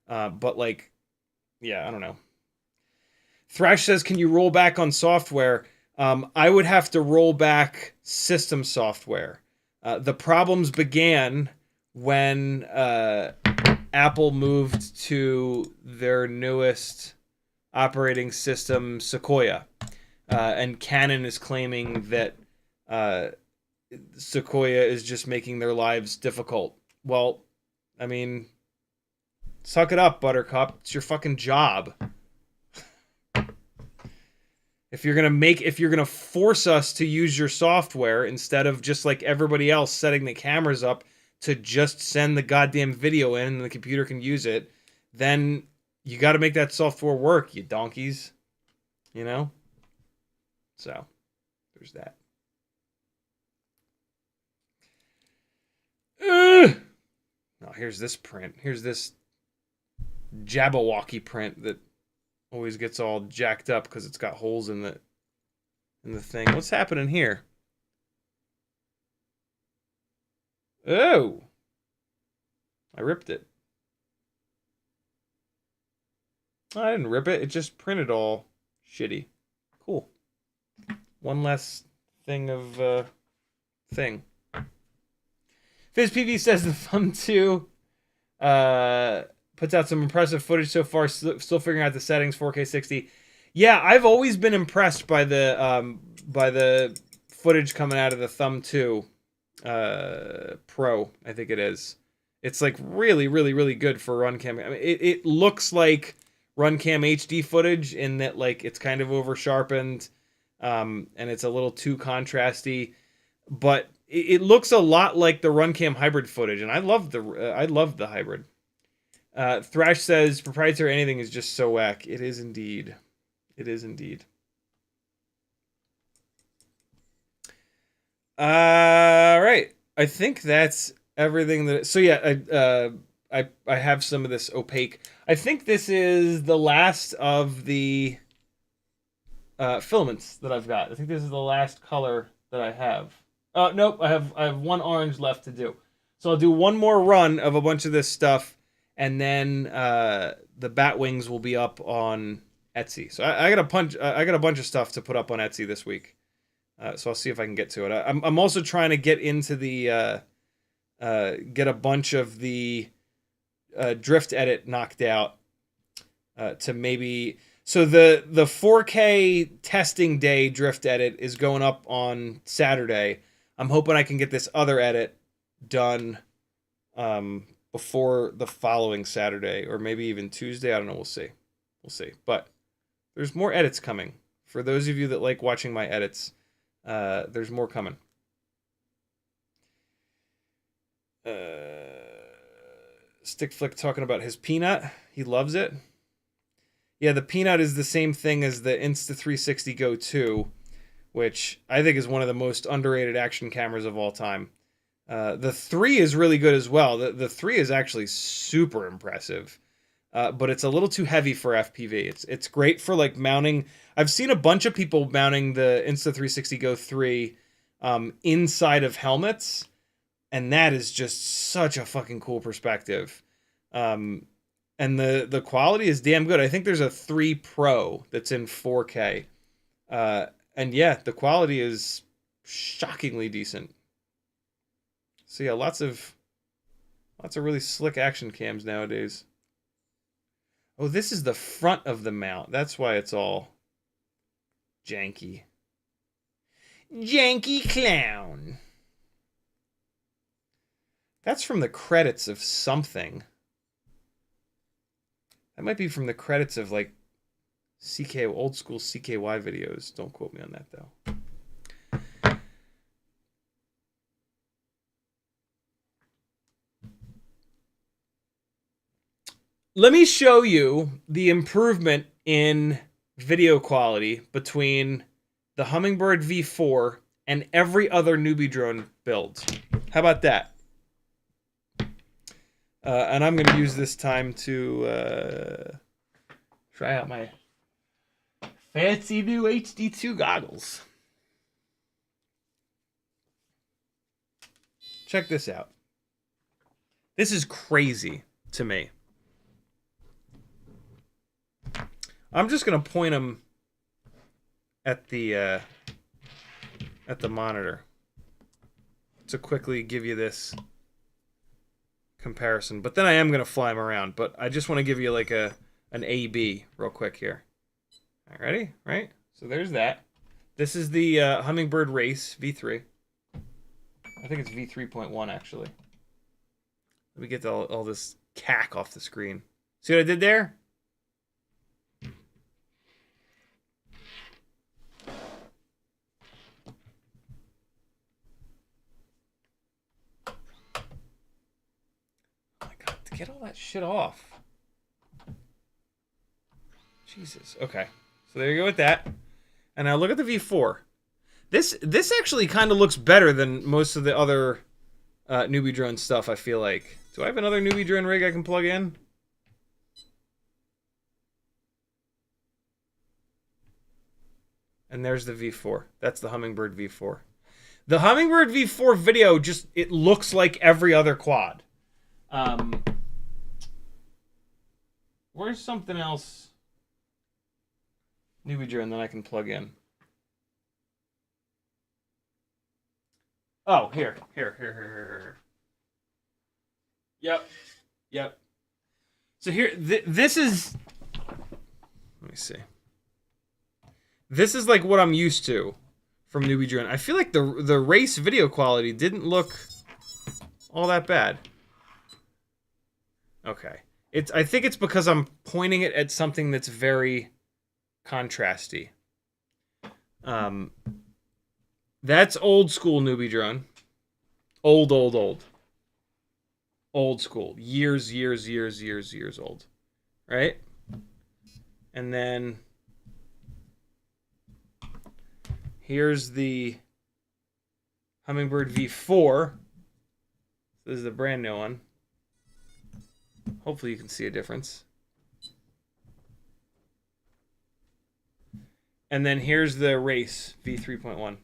But like, yeah, I don't know. Thrash says, can you roll back on software? I would have to roll back system software. The problems began when Apple moved to their newest operating system, Sequoia. And Canon is claiming that Sequoia is just making their lives difficult. Well, I mean, suck it up, Buttercup. It's your fucking job. If you're gonna force us to use your software instead of just like everybody else setting the cameras up to just send the goddamn video in and the computer can use it, then you got to make that software work, you donkeys. You know? So, there's that. Oh, here's this print. Here's this Jabberwocky print that always gets all jacked up because it's got holes in the thing. What's happening here? Oh, I ripped it. I didn't rip it. It just printed all shitty. Cool. One less thing of thing. FizzPV says the Thumb 2 puts out some impressive footage so far. Still figuring out the settings. 4K 60. Yeah, I've always been impressed by the footage coming out of the Thumb 2 Pro. I think it is. It's like really, really, really good for RunCam. I mean, it looks like RunCam HD footage in that like it's kind of over sharpened, and it's a little too contrasty, but it looks a lot like the RunCam hybrid footage, and I love the hybrid. Thrash says proprietary anything is just so whack. It is indeed. It is indeed. All right. I think that's everything that. So yeah, I have some of this opaque. I think this is the last of the filaments that I've got. I think this is the last color that I have. Nope, I have one orange left to do. So I'll do one more run of a bunch of this stuff, and then the bat wings will be up on Etsy. So I got a bunch of stuff to put up on Etsy this week. So I'll see if I can get to it. I'm also trying to get into the get a bunch of the drift edit knocked out to maybe. So the 4K testing day drift edit is going up on Saturday. I'm hoping I can get this other edit done before the following Saturday, or maybe even Tuesday. I don't know. We'll see. We'll see. But there's more edits coming. For those of you that like watching my edits, there's more coming. Stick Flick talking about his Peanut. He loves it. Yeah, the Peanut is the same thing as the Insta360 Go 2, which I think is one of the most underrated action cameras of all time. The 3 is really good as well. The 3 is actually super impressive, but it's a little too heavy for FPV. It's great for like mounting. I've seen a bunch of people mounting the Insta360 Go 3 inside of helmets, and that is just such a fucking cool perspective. And the quality is damn good. I think there's a 3 Pro that's in 4K. And yeah, the quality is shockingly decent. So yeah, lots of really slick action cams nowadays. Oh, this is the front of the mount. That's why it's all janky. Janky clown. That's from the credits of something. That might be from the credits of like old school CKY videos. Don't quote me on that though. Let me show you the improvement in video quality between the Hummingbird V4 and every other newbie drone build. How about that? And I'm going to use this time to try out my fancy new HD2 goggles. Check this out. This is crazy to me. I'm just going to point them at the monitor to quickly give you this comparison, but then I am going to fly them around, but I just want to give you like an A-B real quick here. All right, ready? Right? So there's that. This is the Hummingbird Race V3. I think it's V3.1 actually. Let me get all this cack off the screen. See what I did there? Get all that shit off. Jesus. Okay. So there you go with that. And now look at the V4. This actually kind of looks better than most of the other newbie drone stuff, I feel like. Do I have another newbie drone rig I can plug in? And there's the V4. That's the Hummingbird V4. The Hummingbird V4 video just, it looks like every other quad. Where's something else newbie drone that I can plug in? Oh, here. Yep. So here, this is, let me see. This is like what I'm used to from newbie drone. I feel like the race video quality didn't look all that bad. Okay. I think it's because I'm pointing it at something that's very contrasty. That's old school newbie drone. Old. Old school. Years old. Right? And then here's the Hummingbird V4. This is the brand new one. Hopefully you can see a difference. And then here's the Race V3.1.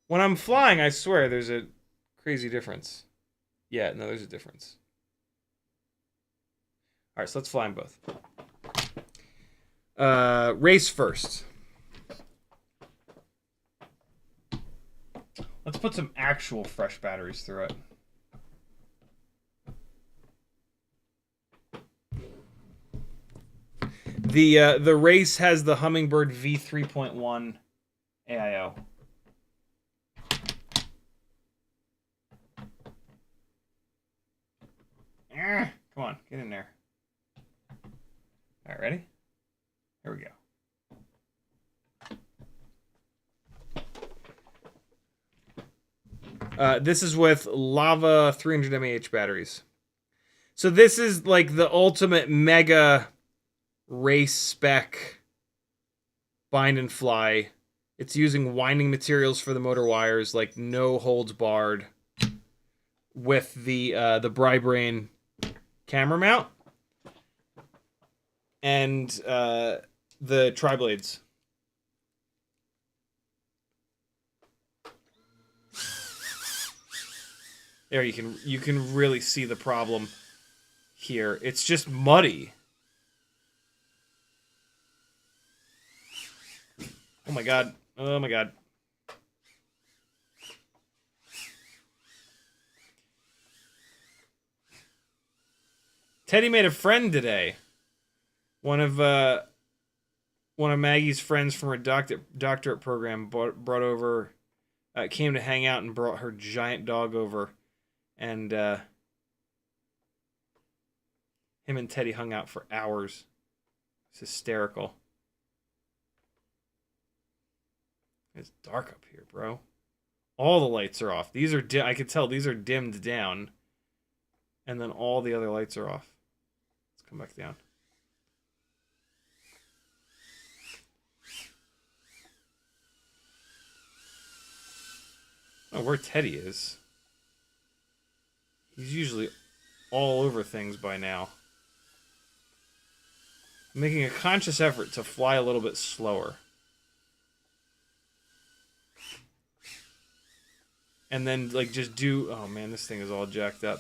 When I'm flying, I swear there's a crazy difference. Yeah, no, there's a difference. All right, so let's fly them both. Race first. Let's put some actual fresh batteries through it. The Race has the Hummingbird V3.1 AIO. Come on, get in there. All right, ready? Here we go. This is with Lava 300 mAh batteries. So this is like the ultimate mega race spec bind and fly. It's using winding materials for the motor wires, like no holds barred, with the Bri-Brain camera mount and the tri-blades. There you can really see the problem here. It's just muddy. Oh my god. Oh my god. Teddy made a friend today. One of Maggie's friends from her doctorate program brought over, came to hang out and brought her giant dog over, and him and Teddy hung out for hours. It's hysterical. It's dark up here, bro. All the lights are off. These are I could tell these are dimmed down, and then all the other lights are off. Let's come back down. Oh, where Teddy is. He's usually all over things by now. I'm making a conscious effort to fly a little bit slower. And then, like, just do... Oh, man, this thing is all jacked up.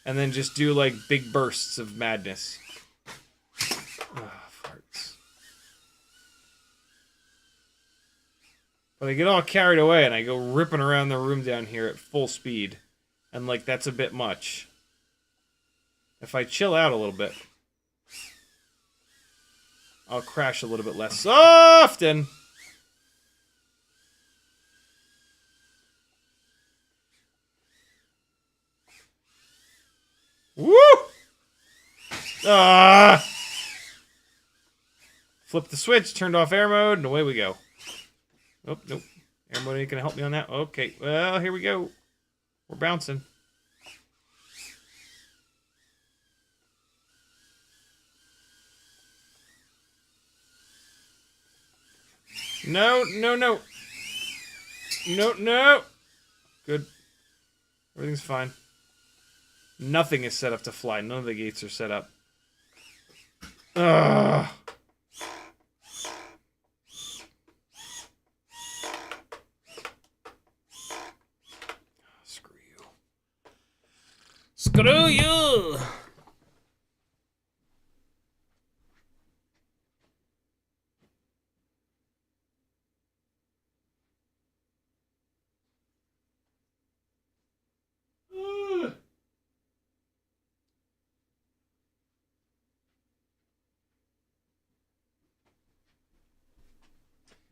And then just do, like, big bursts of madness. Farts. But I get all carried away and I go ripping around the room down here at full speed. And, like, that's a bit much. If I chill out a little bit, I'll crash a little bit less often. Woo! Flip the switch, turned off air mode, and away we go. Oh, nope. Air mode ain't gonna help me on that. Okay, well, here we go. We're bouncing. No, no, no. No, no. Good. Everything's fine. Nothing is set up to fly. None of the gates are set up. Ugh. Screw you. Screw you!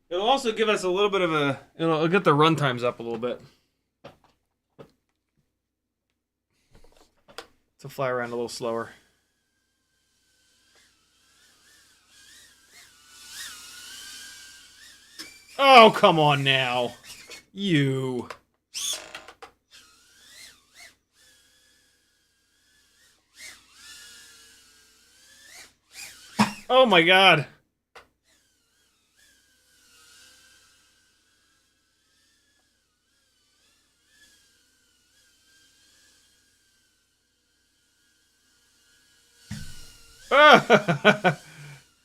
It'll also give us a little bit of a... It'll get the run times up a little bit. To fly around a little slower. Oh, come on now. You. Oh my god.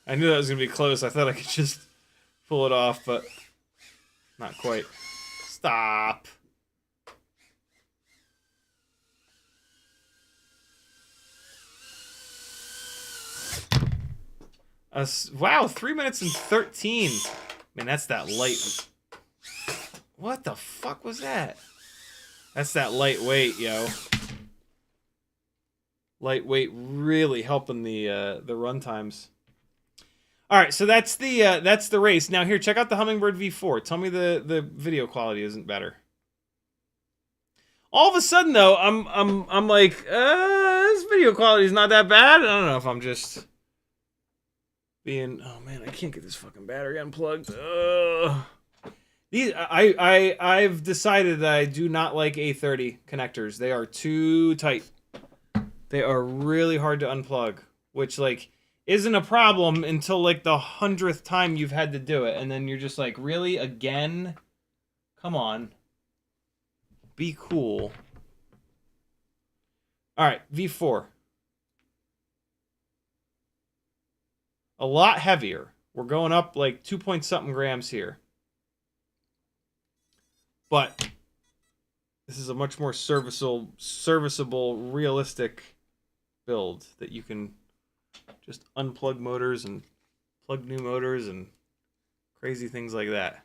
I knew that was going to be close. I thought I could just pull it off, but not quite. Stop. Wow, 3 minutes and 13. Man, that's that light. What the fuck was that? That's that lightweight, yo. Lightweight really helping the run times. All right, so that's the race. Now here, check out the Hummingbird V4. Tell me the video quality isn't better. All of a sudden though, I'm like, this video quality is not that bad. I don't know if I'm just being, oh man, I can't get this fucking battery unplugged. I've decided that I do not like A30 connectors. They are too tight. They are really hard to unplug, which, like, isn't a problem until, like, the 100th time you've had to do it. And then you're just like, really? Again? Come on. Be cool. All right, V4. A lot heavier. We're going up, like, 2-point-something grams here. But this is a much more serviceable, realistic build that you can just unplug motors and plug new motors and crazy things like that.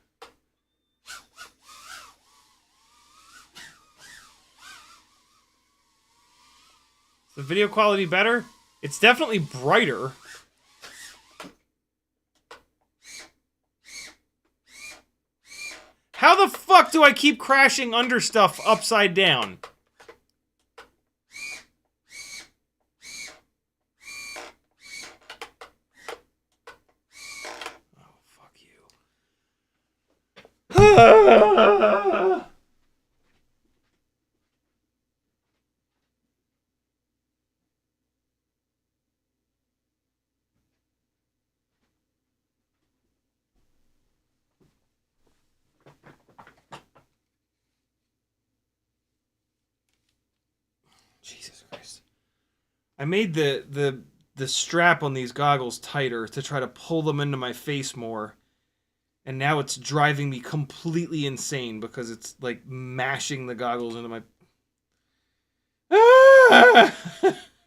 Is the video quality better? It's definitely brighter. How the fuck do I keep crashing under stuff upside down? Oh, fuck you. Jesus Christ. I made the strap on these goggles tighter to try to pull them into my face more. And now it's driving me completely insane because it's like mashing the goggles into my... Ah!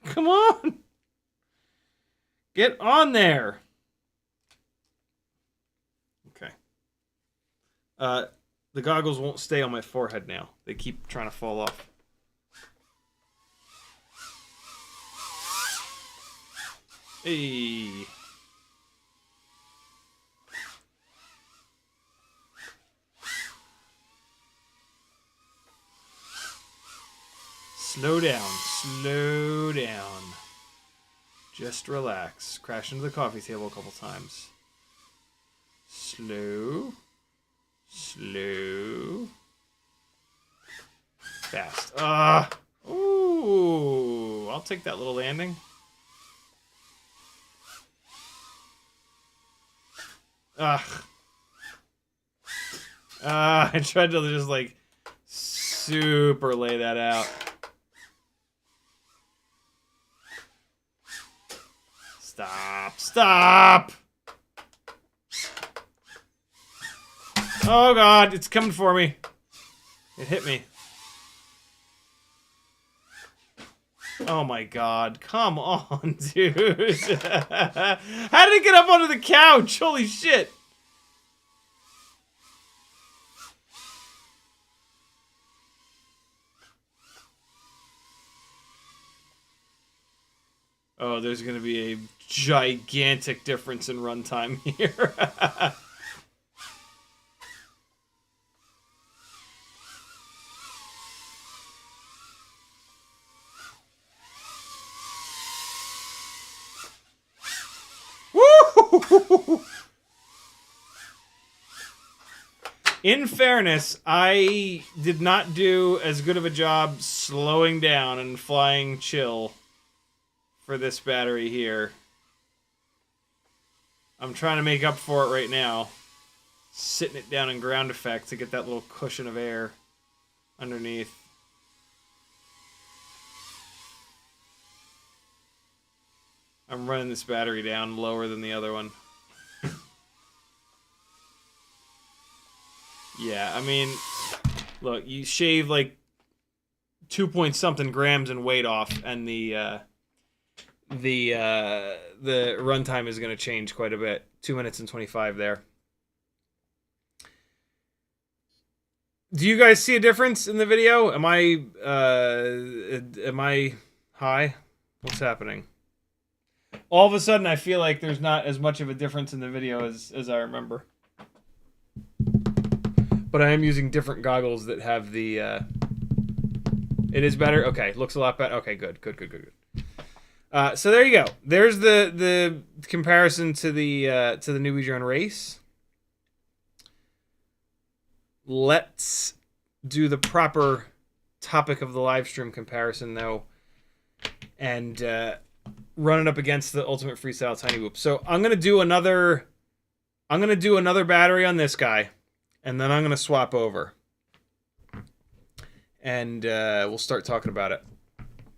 Come on! Get on there! Okay. The goggles won't stay on my forehead now. They keep trying to fall off. Hey. Slow down, slow down. Just relax. Crash into the coffee table a couple times. Slow. Slow. Fast. Ooh. I'll take that little landing. I tried to just like super lay that out. Stop! Stop! Oh god, it's coming for me. It hit me. Oh my god, come on, dude. How did it get up onto the couch? Holy shit. Oh, there's gonna be a gigantic difference in runtime here. In fairness, I did not do as good of a job slowing down and flying chill for this battery here. I'm trying to make up for it right now. Sitting it down in ground effect to get that little cushion of air underneath. I'm running this battery down lower than the other one. Yeah, I mean, look, you shave like 2 point something grams in weight off, and the runtime is going to change quite a bit. 2 minutes and 25 there. Do you guys see a difference in the video? Am I high? What's happening? All of a sudden, I feel like there's not as much of a difference in the video as I remember. But I am using different goggles that have the... It is better? Okay, looks a lot better. Okay, good. So there you go. There's the comparison to the newbie drone race. Let's do the proper topic of the live stream comparison, though, and run it up against the Ultimate Freestyle Tiny Whoop. So I'm gonna do another battery on this guy, and then I'm gonna swap over, and we'll start talking about it.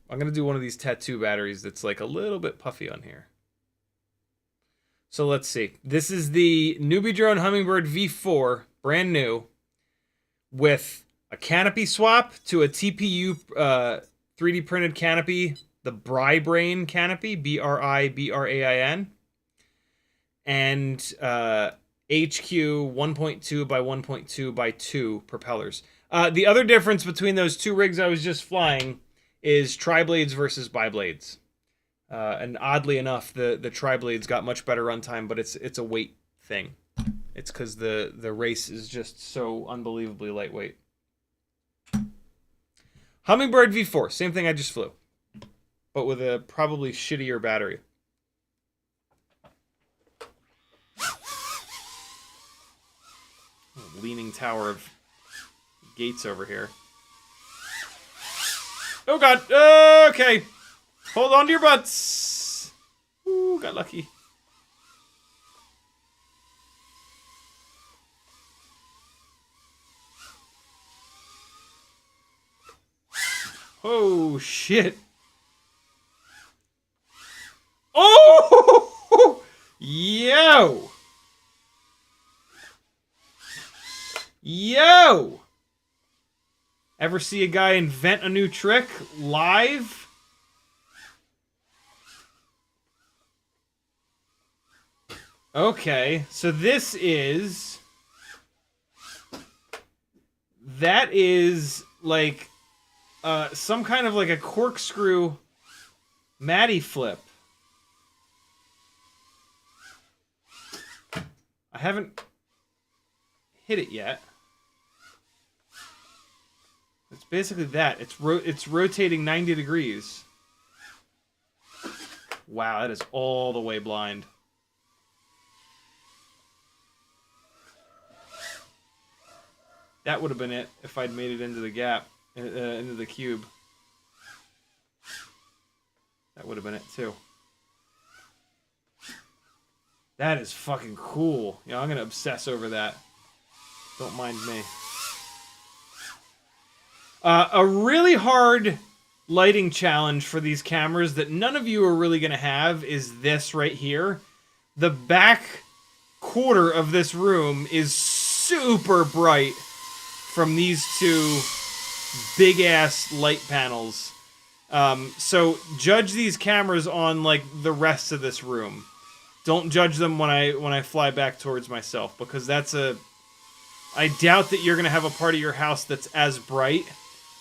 I'm gonna do one of these tattoo batteries that's like a little bit puffy on here. So let's see. This is the newbie drone Hummingbird V4, brand new, with a canopy swap to a TPU 3D printed canopy, the Brain canopy, BRIBRAIN, and HQ 1.2 by 1.2 by 2 propellers. The other difference between those two rigs I was just flying is tri-blades versus bi-blades. And oddly enough, the tri-blades got much better runtime, but it's a weight thing. It's because the race is just so unbelievably lightweight. Hummingbird V4, same thing I just flew, but with a probably shittier battery. Leaning tower of gates over here. Oh god, okay. Hold on to your butts. Ooh, got lucky. Oh, shit. Oh! Yo! Yo! Ever see a guy invent a new trick live? Okay, so this is... That is, like, some kind of, like, a corkscrew Matty flip. I haven't hit it yet. It's basically that. It's rotating 90 degrees. Wow, that is all the way blind. That would have been it if I'd made it into the gap, into the cube. That would have been it too. That is fucking cool. You know, I'm gonna obsess over that. Don't mind me. A really hard lighting challenge for these cameras that none of you are really gonna have is this right here. The back quarter of this room is super bright from these two big-ass light panels. So judge these cameras on, like, the rest of this room. Don't judge them when I fly back towards myself, because that's a... I doubt that you're going to have a part of your house that's as bright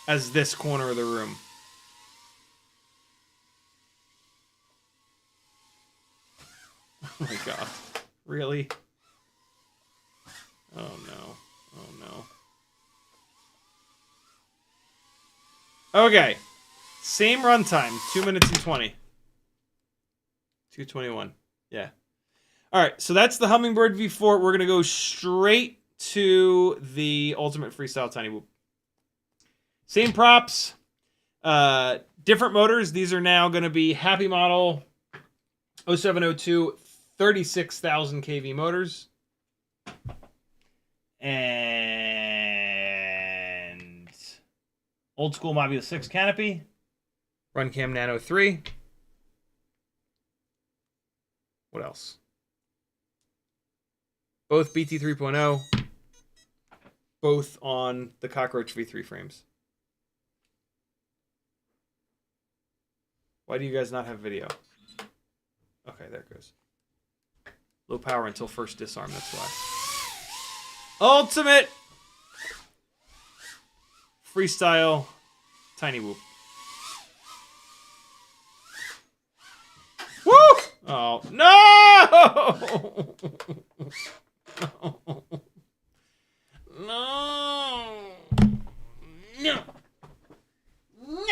as this corner of the room. Oh my god. Really? Oh no. Oh no. Okay. Same runtime. 2 minutes and 20. 2:21. Yeah. Alright, so that's the Hummingbird V4. We're going to go straight to the Ultimate Freestyle Tiny Whoop. Same props. Different motors. These are now going to be Happy Model 0702 36,000 kV motors. And old school Mobula 6 canopy. RunCam Nano 3. What else? Both BT 3.0. Both on the Cockroach V3 frames. Why do you guys not have video? Okay, there it goes. Low power until first disarm, that's why. Ultimate Freestyle Tiny Whoop. Woo! Oh, no! No! No! No!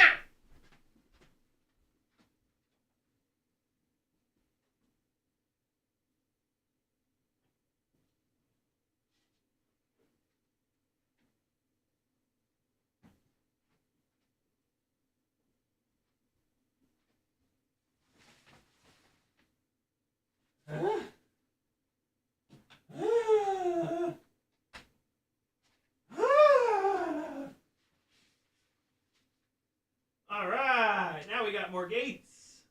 All right, now we got more gates.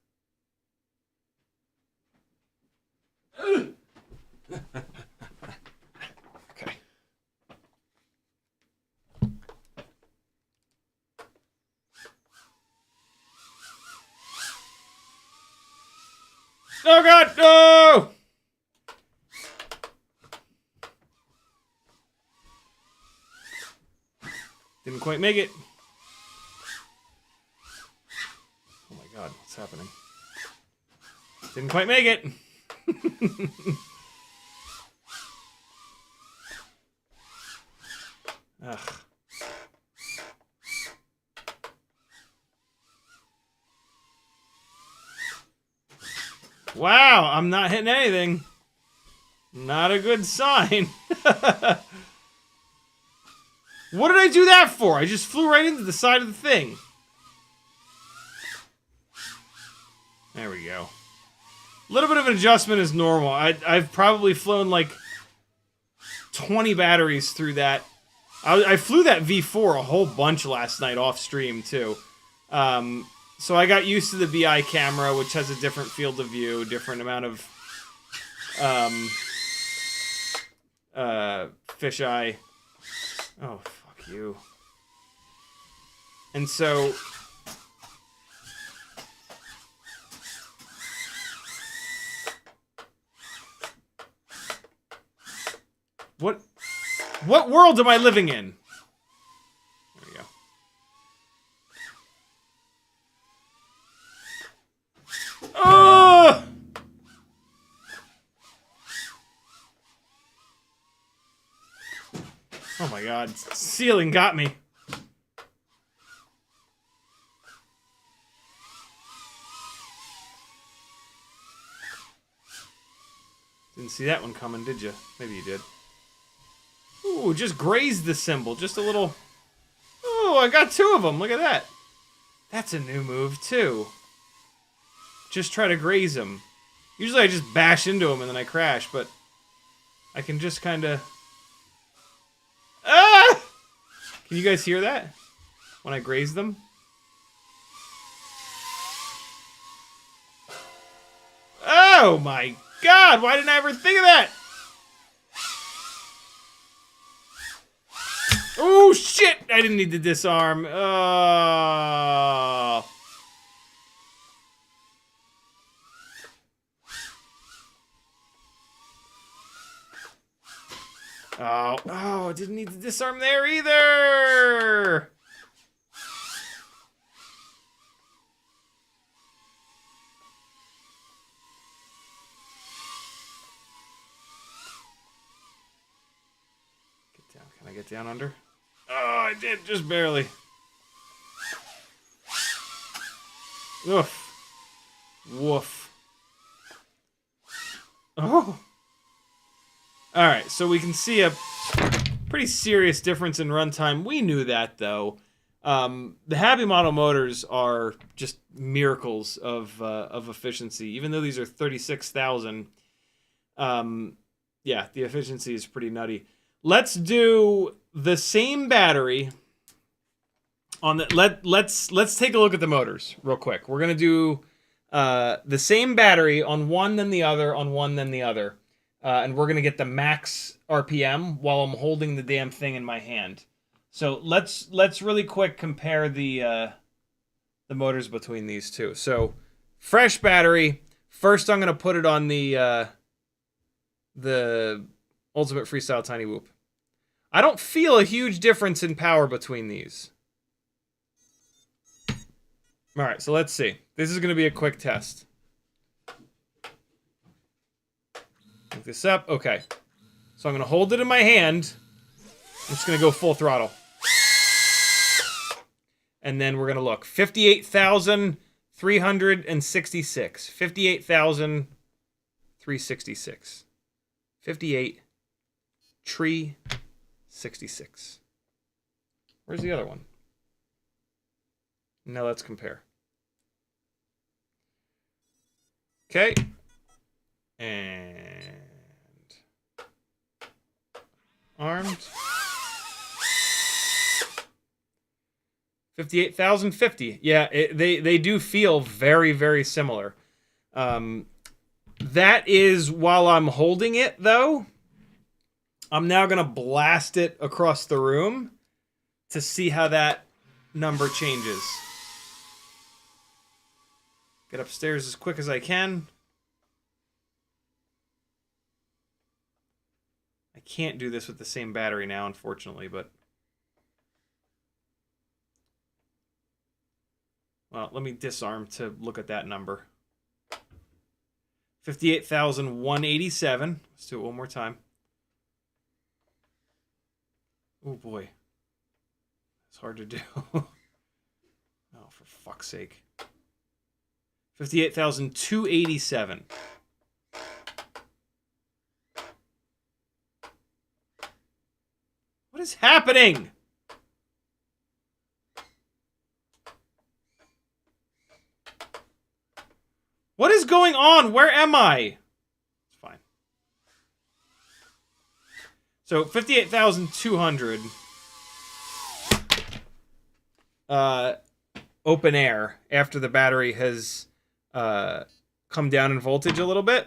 Okay. Oh God, no! Didn't quite make it. Oh my God, what's happening? Didn't quite make it. Ugh. Wow, I'm not hitting anything. Not a good sign. What did I do that for? I just flew right into the side of the thing. There we go. A little bit of an adjustment is normal. I've probably flown like 20 batteries through that. I flew that V4 a whole bunch last night off stream too. So I got used to the BI camera, which has a different field of view, different amount of fisheye. Oh, fuck you. And so what world am I living in? There we go. Oh! Oh my god, ceiling got me. Didn't see that one coming, did you? Maybe you did. Ooh, just grazed the symbol. Just a little... Oh, I got 2 of them. Look at that. That's a new move, too. Just try to graze them. Usually I just bash into them and then I crash, but... I can just kind of... Ah! Can you guys hear that? When I graze them? Oh my god! Why didn't I ever think of that? Oh shit! I didn't need to disarm. Oh. Oh, I didn't need to disarm there either. Get down. Can I get down under? Oh, I did, just barely. Woof. Woof. Oh. Alright, so we can see a pretty serious difference in runtime. We knew that, though. The Happy Model motors are just miracles of efficiency. Even though these are 36,000, yeah, the efficiency is pretty nutty. Let's do the same battery on the... Let's take a look at the motors real quick. We're going to do the same battery on one, then the other, on one, then the other. And we're going to get the max RPM while I'm holding the damn thing in my hand. So let's really quick compare the motors between these two. So fresh battery. First, I'm going to put it on the Ultimate Freestyle Tiny Whoop. I don't feel a huge difference in power between these. All right, so let's see. This is going to be a quick test. Pick this up. Okay. So I'm going to hold it in my hand. I'm just going to go full throttle. And then we're going to look. 58,366. 58,366. 58,366. Where's the other one? Now let's compare. Okay. And armed. 58,050. Yeah, they do feel very, very similar. That is while I'm holding it, though. I'm now going to blast it across the room to see how that number changes. Get upstairs as quick as I can. I can't do this with the same battery now, unfortunately, but... Well, let me disarm to look at that number. 58,187. Let's do it one more time. Oh boy. It's hard to do. Oh, for fuck's sake. 58,287. What is happening? What is going on? Where am I? It's fine. So 58,200. Open air after the battery has come down in voltage a little bit.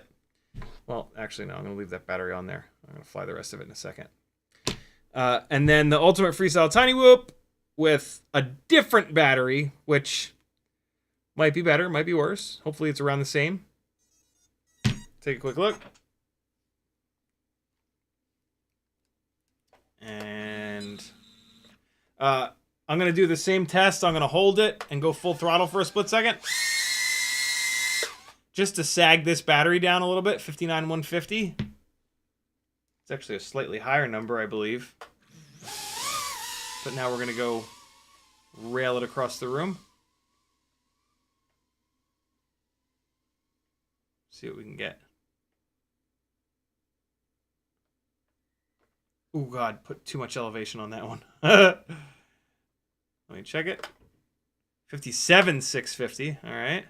Well, actually, no. I'm going to leave that battery on there. I'm going to fly the rest of it in a second. And then the Ultimate Freestyle Tiny Whoop with a different battery, which might be better, might be worse. Hopefully it's around the same. Take a quick look. And I'm going to do the same test. I'm going to hold it and go full throttle for a split second. Just to sag this battery down a little bit, 59,150. It's actually a slightly higher number, I believe. But now we're going to go rail it across the room. See what we can get. Oh, God, put too much elevation on that one. Let me check it. 57,650, all right.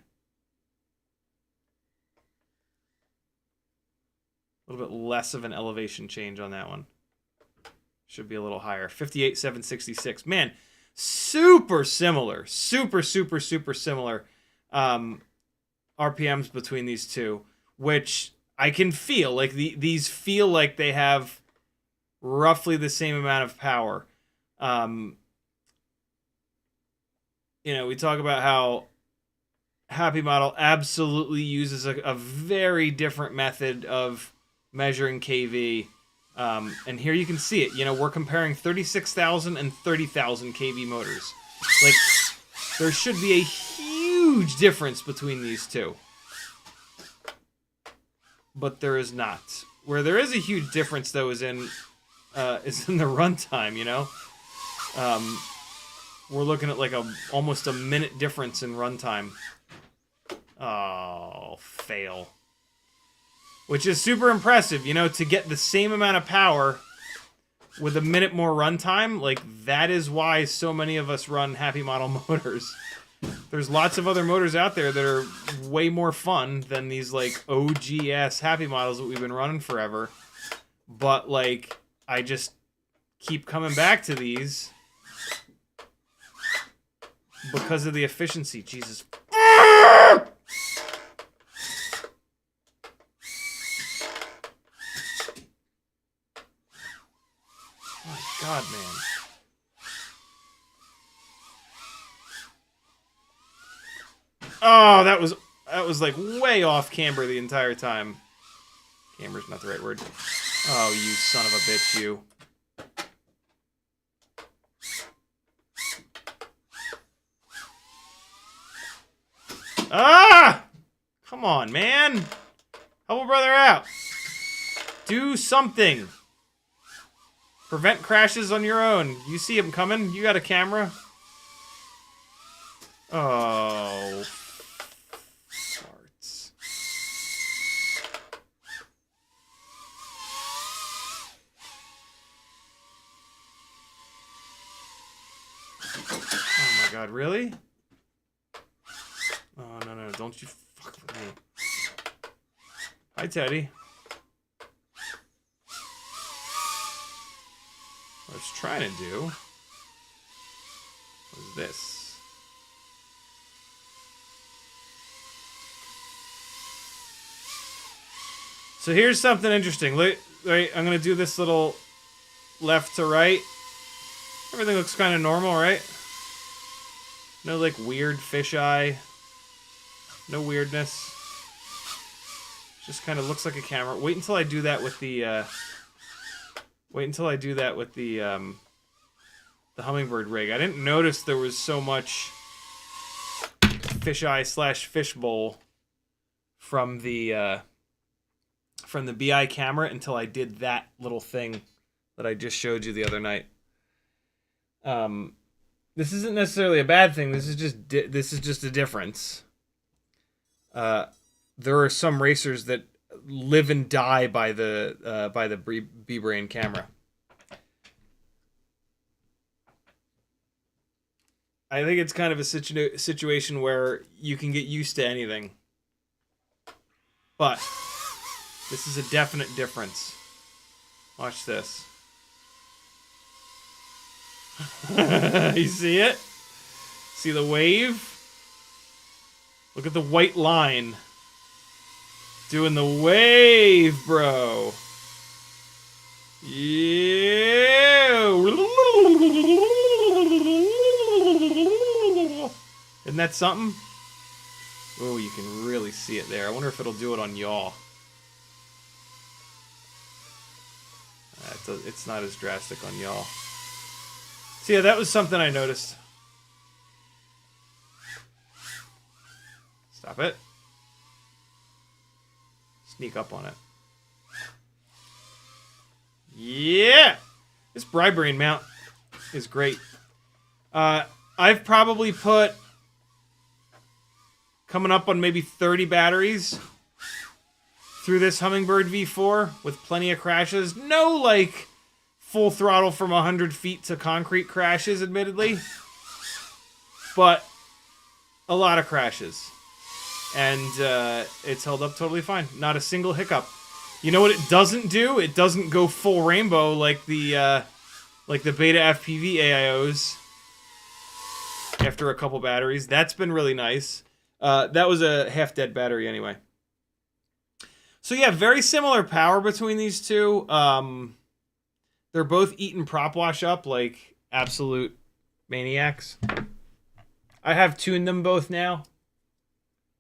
A little bit less of an elevation change on that one. Should be a little higher. 58,766. Man, super similar. Super similar RPMs between these two, which I can feel. Like, these feel like they have roughly the same amount of power. You know, we talk about how Happy Model absolutely uses a very different method of measuring KV. And here you can see it. You know, we're comparing 36,000 and 30,000 KV motors. Like, there should be a huge difference between these two. But there is not. Where there is a huge difference, though, is in the runtime, you know? We're looking at like almost a minute difference in runtime. Oh, fail. Which is super impressive, you know, to get the same amount of power with a minute more runtime. Like, that is why so many of us run Happy Model motors. There's lots of other motors out there that are way more fun than these, like, OGS Happy Models that we've been running forever. But, like, I just keep coming back to these because of the efficiency. Jesus. God, man. Oh, that was like way off camber the entire time. Camber's not the right word. Oh, you son of a bitch, you. Ah! Come on, man. Help a brother out. Do something. Prevent crashes on your own. You see him coming. You got a camera. Oh. Farts. Oh my God, really? Oh, no, don't you fuck with me. Hi, Teddy. What I was trying to do was this. So here's something interesting. Right, I'm going to do this little left to right. Everything looks kind of normal, right? No, like, weird fisheye. No weirdness. Just kind of looks like a camera. Wait until I do that with the... the Hummingbird rig. I didn't notice there was so much fisheye / fishbowl from the from the BI camera until I did that little thing that I just showed you the other night. This isn't necessarily a bad thing. This is just a difference. There are some racers that live and die by the B-Brain camera. I think it's kind of a situation where you can get used to anything. But this is a definite difference. Watch this. You see it? See the wave? Look at the white line. Doing the wave, bro. Yeah. Isn't that something? Oh, you can really see it there. I wonder if it'll do it on yaw. It's not as drastic on yaw. So yeah, that was something I noticed. Stop it. Sneak up on it. Yeah! This Bribrain mount is great. I've probably put coming up on maybe 30 batteries through this Hummingbird V4 with plenty of crashes. No, like, full throttle from 100 feet to concrete crashes, admittedly. But a lot of crashes. And it's held up totally fine. Not a single hiccup. You know what it doesn't do? It doesn't go full rainbow like the beta FPV AIOs after a couple batteries. That's been really nice. That was a half-dead battery anyway. So yeah, very similar power between these two. They're both eating prop wash up like absolute maniacs. I have tuned them both now.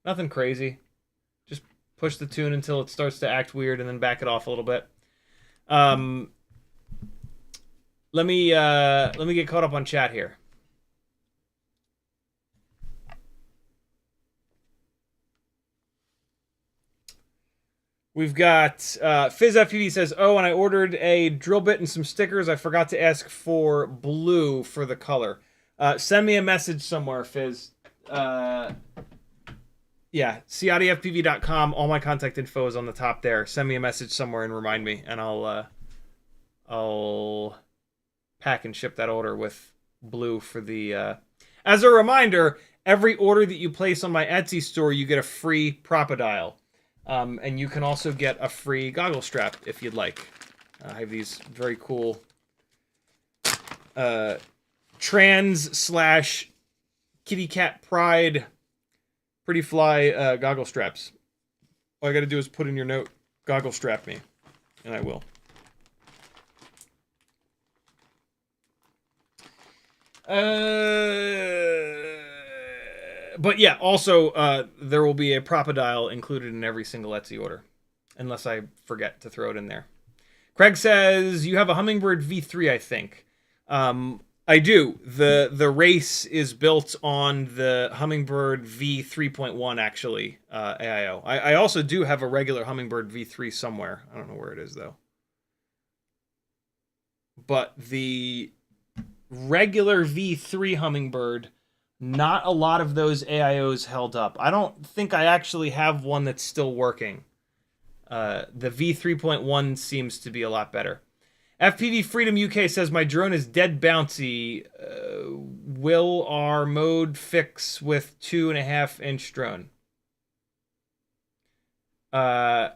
Nothing crazy. Just push the tune until it starts to act weird and then back it off a little bit. Let me get caught up on chat here. We've got FizzFPV says, oh, and I ordered a drill bit and some stickers. I forgot to ask for blue for the color. Send me a message somewhere, Fizz. Yeah, CiottiFPV.com. All my contact info is on the top there. Send me a message somewhere and remind me, and I'll pack and ship that order with blue for the... As a reminder, every order that you place on my Etsy store, you get a free Propodial. And you can also get a free goggle strap if you'd like. I have these very cool trans/kitty cat pride pretty fly goggle straps. All I gotta do is put in your note, goggle strap me, and I will. But yeah, also, there will be a Propodial included in every single Etsy order. Unless I forget to throw it in there. Craig says, you have a Hummingbird V3, I think. I do. The race is built on the Hummingbird V3.1, actually, AIO. I also do have a regular Hummingbird V3 somewhere. I don't know where it is, though. But the regular V3 Hummingbird... Not a lot of those AIOs held up. I don't think I actually have one that's still working. The V3.1 seems to be a lot better. FPV Freedom UK says, my drone is dead bouncy. Will our mode fix with 2.5-inch drone? Tag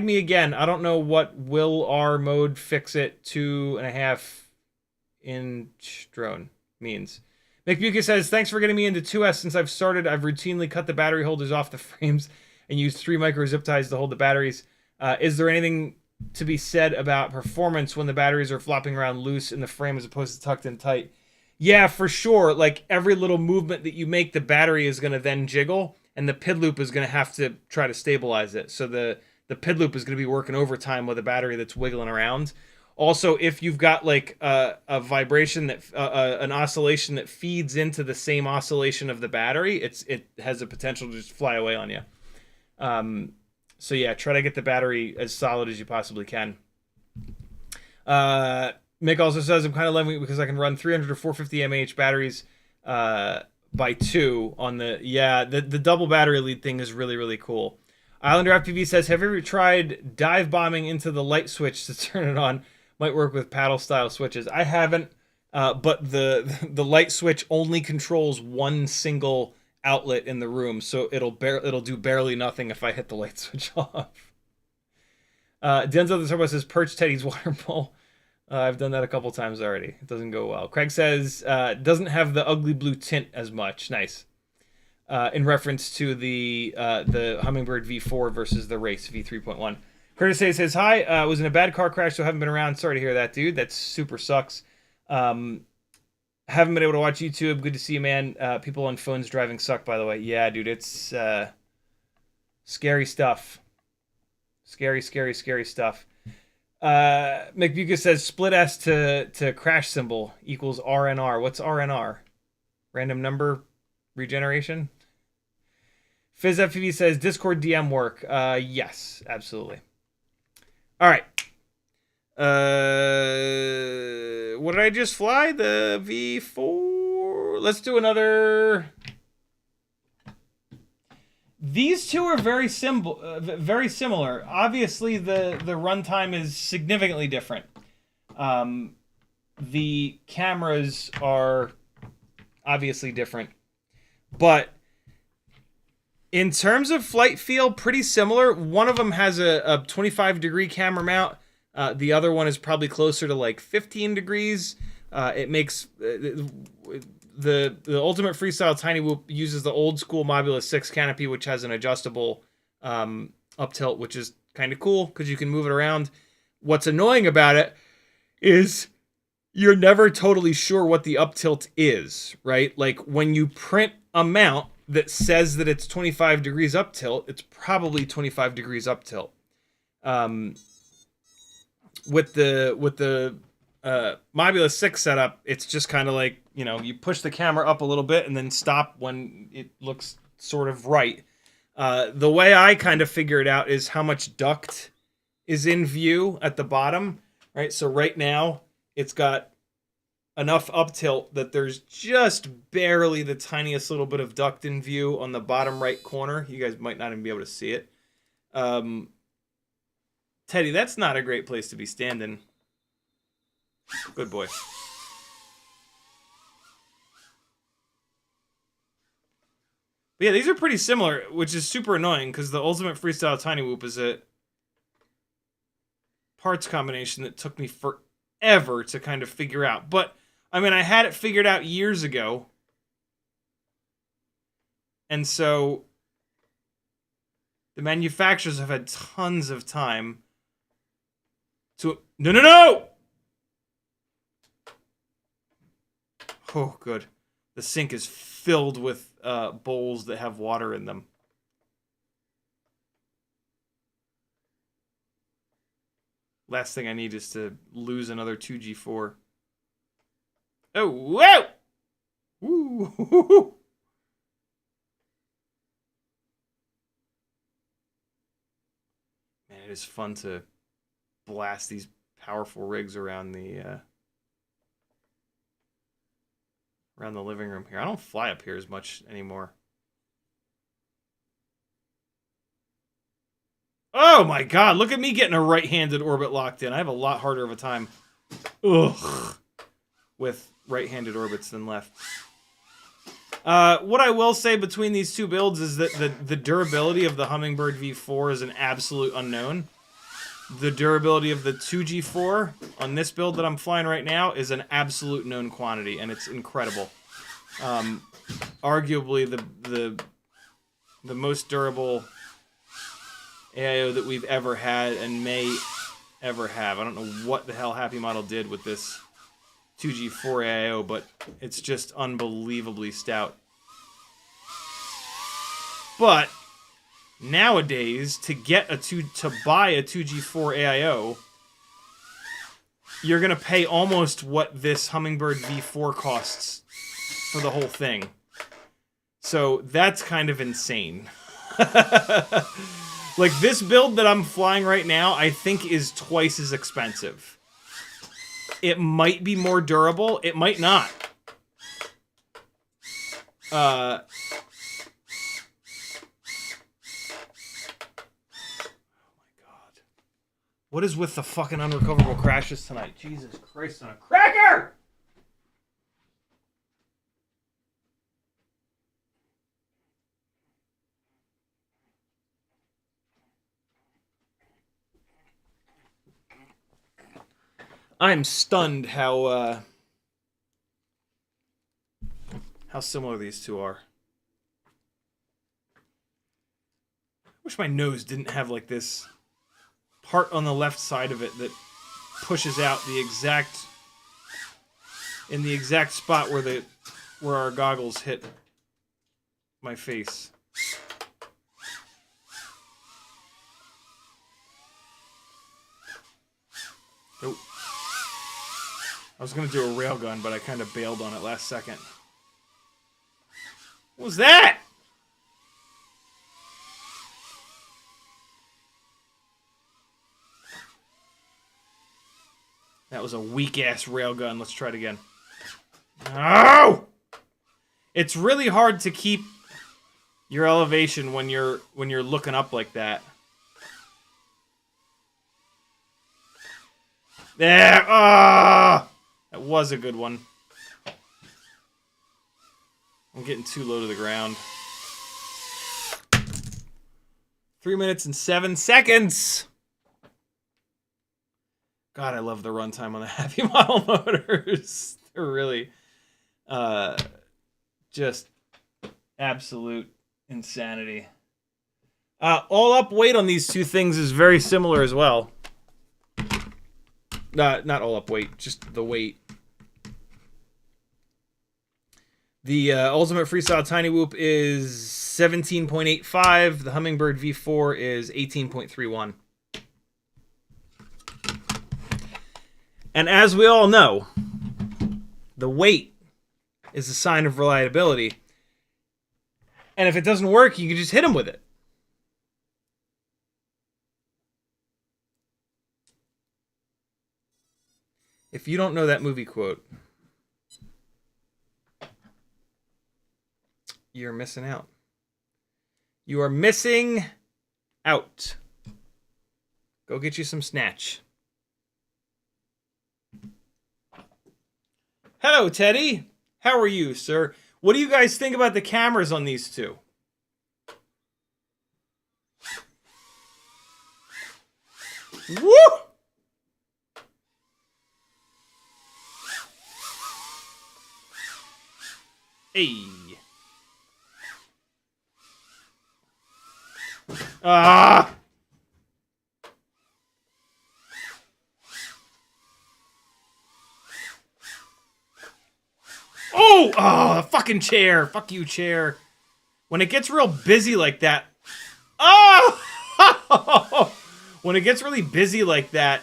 me again. I don't know what will our mode fix it 2.5-inch drone means. McBuka says, thanks for getting me into 2S. Since I've started, I've routinely cut the battery holders off the frames and used 3 micro zip ties to hold the batteries. Is there anything to be said about performance when the batteries are flopping around loose in the frame as opposed to tucked in tight? Yeah, for sure. Like, every little movement that you make, the battery is going to then jiggle, and the PID loop is going to have to try to stabilize it. So the PID loop is going to be working overtime with a battery that's wiggling around. Also, if you've got like a vibration that an oscillation that feeds into the same oscillation of the battery, it has a potential to just fly away on you. So yeah, try to get the battery as solid as you possibly can. Mick also says, I'm kind of loving it because I can run 300 or 450 mAh batteries by 2 on the... Yeah, the double battery lead thing is really, really cool. Islander FPV says, have you ever tried dive bombing into the light switch to turn it on? Might work with paddle style switches. I haven't, but the light switch only controls one single outlet in the room, so it'll do barely nothing if I hit the light switch off. Denzel the Turbo says, perch Teddy's water bowl. I've done that a couple times already. It doesn't go well. Craig says, doesn't have the ugly blue tint as much. Nice. In reference to the Hummingbird V4 versus the Race V3.1. Curtis says, hi, was in a bad car crash, so haven't been around. Sorry to hear that, dude. That super sucks. Haven't been able to watch YouTube. Good to see you, man. People on phones driving suck, by the way. Yeah, dude, it's scary stuff. Scary, scary, scary stuff. McBucas says, split S to crash symbol equals RNR. What's RNR? Random number regeneration? FizzFPV says, Discord DM work. Yes, absolutely. All right. What did I just fly? The V4. Let's do another. These two are very similar. Obviously, the runtime is significantly different. The cameras are obviously different, but in terms of flight feel, pretty similar. One of them has a 25-degree camera mount. The other one is probably closer to like 15 degrees. It makes the Ultimate Freestyle Tiny Whoop uses the old school Mobula 6 canopy, which has an adjustable up tilt, which is kind of cool because you can move it around. What's annoying about it is you're never totally sure what the up tilt is, right? Like when you print a mount that says that it's 25 degrees up tilt, it's probably 25 degrees up tilt. With the Mobula 6 setup, it's just kind of like, you know, you push the camera up a little bit and then stop when it looks sort of right. The way I kind of figure it out is how much duct is in view at the bottom, right? So right now, it's got enough up tilt that there's just barely the tiniest little bit of duct in view on the bottom right corner. You guys might not even be able to see it. Teddy, that's not a great place to be standing. Good boy. But yeah, these are pretty similar, which is super annoying because the Ultimate Freestyle Tiny Whoop is a parts combination that took me forever to kind of figure out. But, I mean, I had it figured out years ago. And so the manufacturers have had tons of time to... No! Oh, good. The sink is filled with bowls that have water in them. Last thing I need is to lose another 2G4. Oh, whoa! Woo! Man, it is fun to blast these powerful rigs around the living room here. I don't fly up here as much anymore. Oh my god, look at me getting a right-handed orbit locked in. I have a lot harder of a time with right-handed orbits than left. What I will say between these two builds is that the durability of the Hummingbird V4 is an absolute unknown. The durability of the 2G4 on this build that I'm flying right now is an absolute known quantity, and it's incredible. Arguably the most durable AIO that we've ever had and may ever have. I don't know what the hell Happy Model did with this 2G4 AIO, but it's just unbelievably stout. But nowadays, to buy a 2G4 AIO, you're gonna pay almost what this Hummingbird V4 costs for the whole thing. So that's kind of insane. Like, this build that I'm flying right now, I think is twice as expensive. It might be more durable. It might not. Oh my god. What is with the fucking unrecoverable crashes tonight? Jesus Christ on a cracker! I'm stunned how similar these two are. I wish my nose didn't have like this part on the left side of it that pushes out the exact in the exact spot where our goggles hit my face. Oh. I was gonna do a railgun, but I kind of bailed on it last second. What was that? That was a weak-ass railgun. Let's try it again. Oh! It's really hard to keep your elevation when you're looking up like that. There! Ah! That was a good one. I'm getting too low to the ground. 3 minutes and 7 seconds! God, I love the runtime on the Happy Model motors. They're really just absolute insanity. All up weight on these two things is very similar as well. Not all up weight, just the weight. The Ultimate Freestyle Tiny Whoop is 17.85. The Hummingbird V4 is 18.31. And as we all know, the weight is a sign of reliability. And if it doesn't work, you can just hit them with it. If you don't know that movie quote, you're missing out. You are missing out. Go get you some snatch. Hello, Teddy. How are you, sir? What do you guys think about the cameras on these two? Woo! Hey. Ah! Oh! Oh, the fucking chair. Fuck you, chair. When it gets real busy like that... Oh! When it gets really busy like that,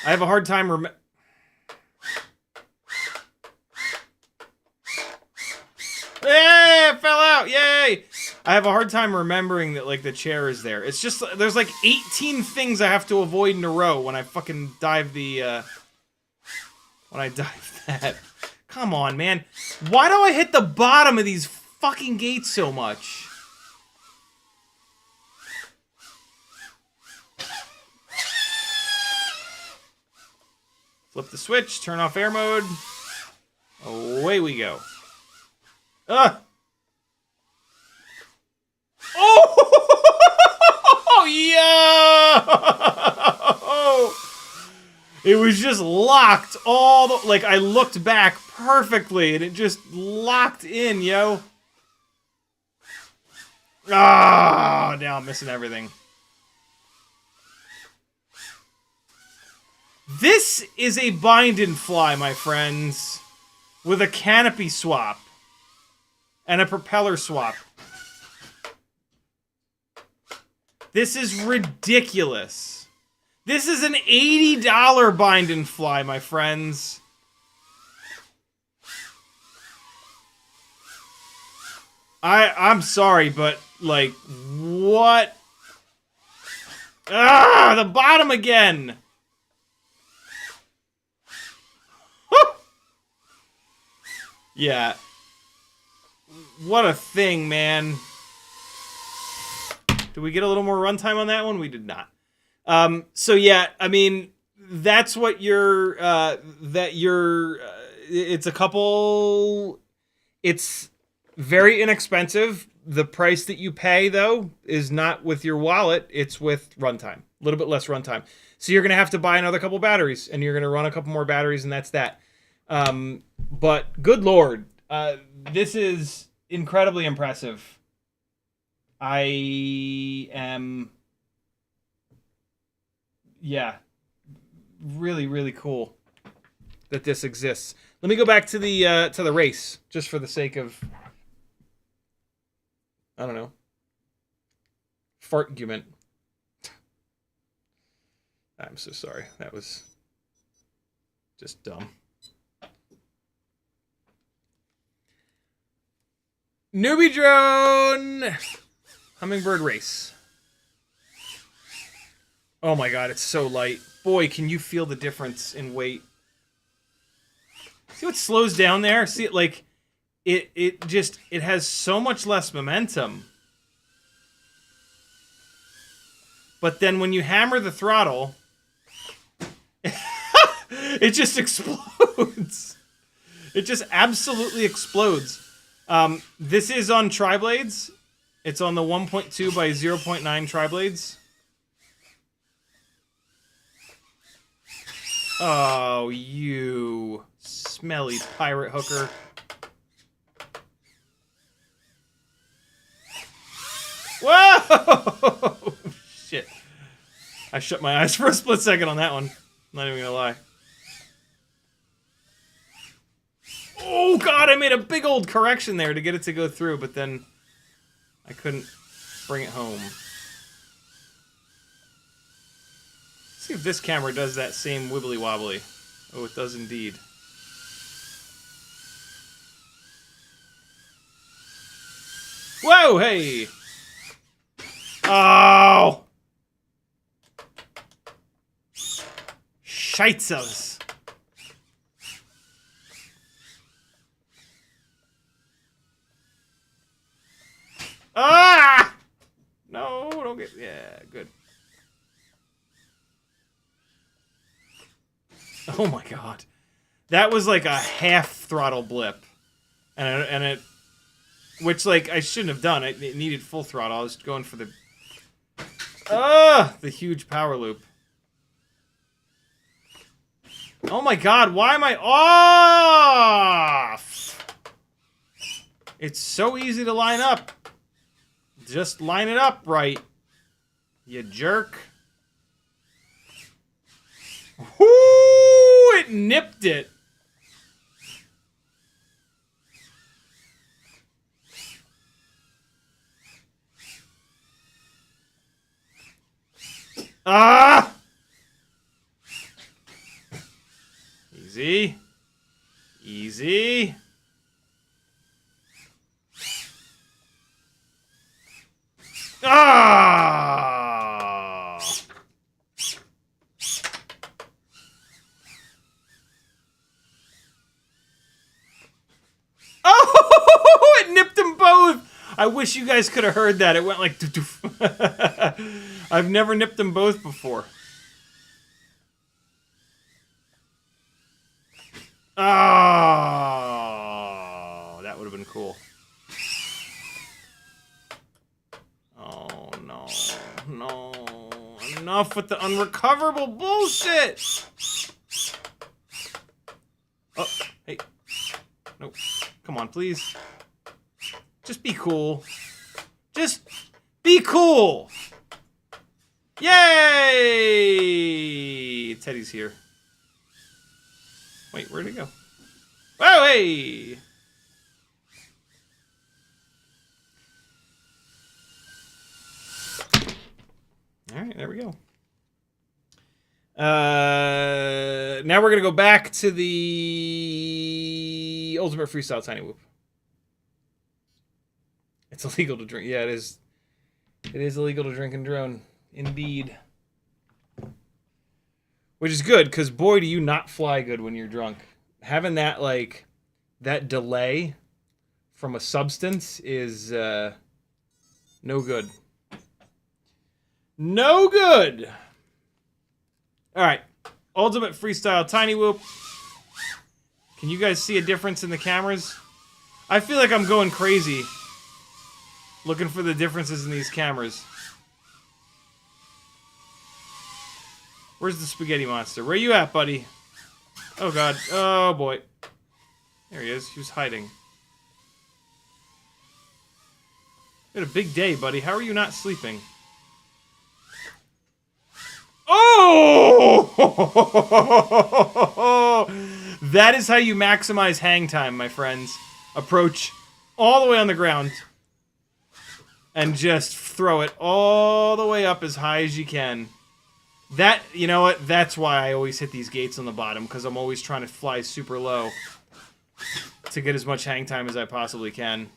I have a hard time Hey, it fell out! Yay! I have a hard time remembering that, like, the chair is there. It's just, there's like 18 things I have to avoid in a row when I fucking dive the, when I dive that. Come on, man. Why do I hit the bottom of these fucking gates so much? Flip the switch, turn off air mode. Away we go. Oh! Yeah! It was just locked all the... Like, I looked back perfectly, and it just locked in, yo. Ah! Now I'm missing everything. This is a bind and fly, my friends, with a canopy swap and a propeller swap. This is ridiculous. This is an $80 bind and fly, my friends. I'm sorry, but, like, what Ah, the bottom again. Yeah. What a thing, man. Did we get a little more runtime on that one? We did not. So yeah, I mean, that's what you're, it's a couple, it's very inexpensive. The price that you pay, though, is not with your wallet. It's with runtime. A little bit less runtime. So you're going to have to buy another couple batteries, and you're going to run a couple more batteries, and that's that. But good Lord, this is incredibly impressive. I am, yeah, really, really cool that this exists. Let me go back to the race, just for the sake of, I don't know, fartgument. I'm so sorry. That was just dumb. Newbie drone! Hummingbird race. Oh my god, it's so light. Boy, can you feel the difference in weight. See what slows down there? See it like, it has so much less momentum. But then when you hammer the throttle, it just explodes. It just absolutely explodes. This is on tri-blades. It's on the 1.2 by 0.9 tri-blades. Oh, you smelly pirate hooker. Whoa! Shit. I shut my eyes for a split second on that one. Not even gonna lie. Oh god, I made a big old correction there to get it to go through, but then I couldn't bring it home. Let's see if this camera does that same wibbly wobbly. Oh, it does indeed. Whoa, hey! Oh! Scheitzers. Ah! No, don't get... Yeah, good. Oh my god. That was like a half throttle blip. And it... Which, like, I shouldn't have done. It needed full throttle. I was going for the... the huge power loop. Oh my god, why am I off? It's so easy to line up. Just line it up right, you jerk. Whoo! It nipped it. Ah! Easy. Easy. Ah! Oh! It nipped them both! I wish you guys could have heard that. It went like... I've never nipped them both before. Oh, that would have been cool. Oh, no. No. Enough with the unrecoverable bullshit! Oh, hey. Nope. Come on, please. Just be cool. Just be cool! Yay! Teddy's here. Wait, where'd it go? Oh, hey! Alright, there we go. Now we're going to go back to the Ultimate Freestyle Tiny Whoop. It's illegal to drink. Yeah, it is. It is illegal to drink and drone. Indeed. Which is good, because boy, do you not fly good when you're drunk. Having that, like, that delay from a substance is no good. No good! Alright. Ultimate Freestyle Tiny Whoop. Can you guys see a difference in the cameras? I feel like I'm going crazy looking for the differences in these cameras. Where's the spaghetti monster? Where you at, buddy? Oh, God. Oh, boy. There he is. He was hiding. You had a big day, buddy. How are you not sleeping? Oh! That is how you maximize hang time, my friends. Approach all the way on the ground and just throw it all the way up as high as you can. That, you know what? That's why I always hit these gates on the bottom, because I'm always trying to fly super low to get as much hang time as I possibly can.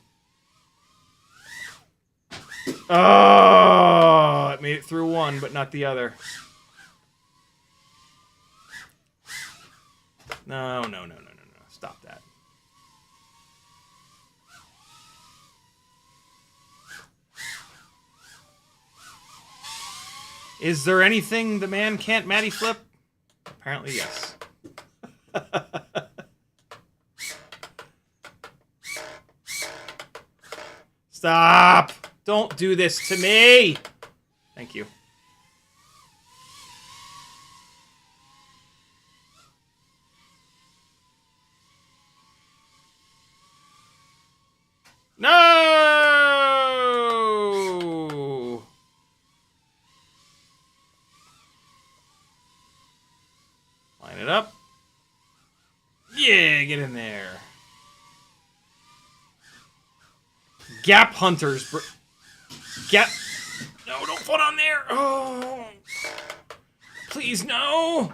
Oh! It made it through one, but not the other. No. Stop that. Is there anything the man can't Matty flip? Apparently, yes. Stop! Don't do this to me! Thank you. No! Line it up. Yeah, get in there. Gap hunters. Gap. No, don't put on there. Oh. Please, no.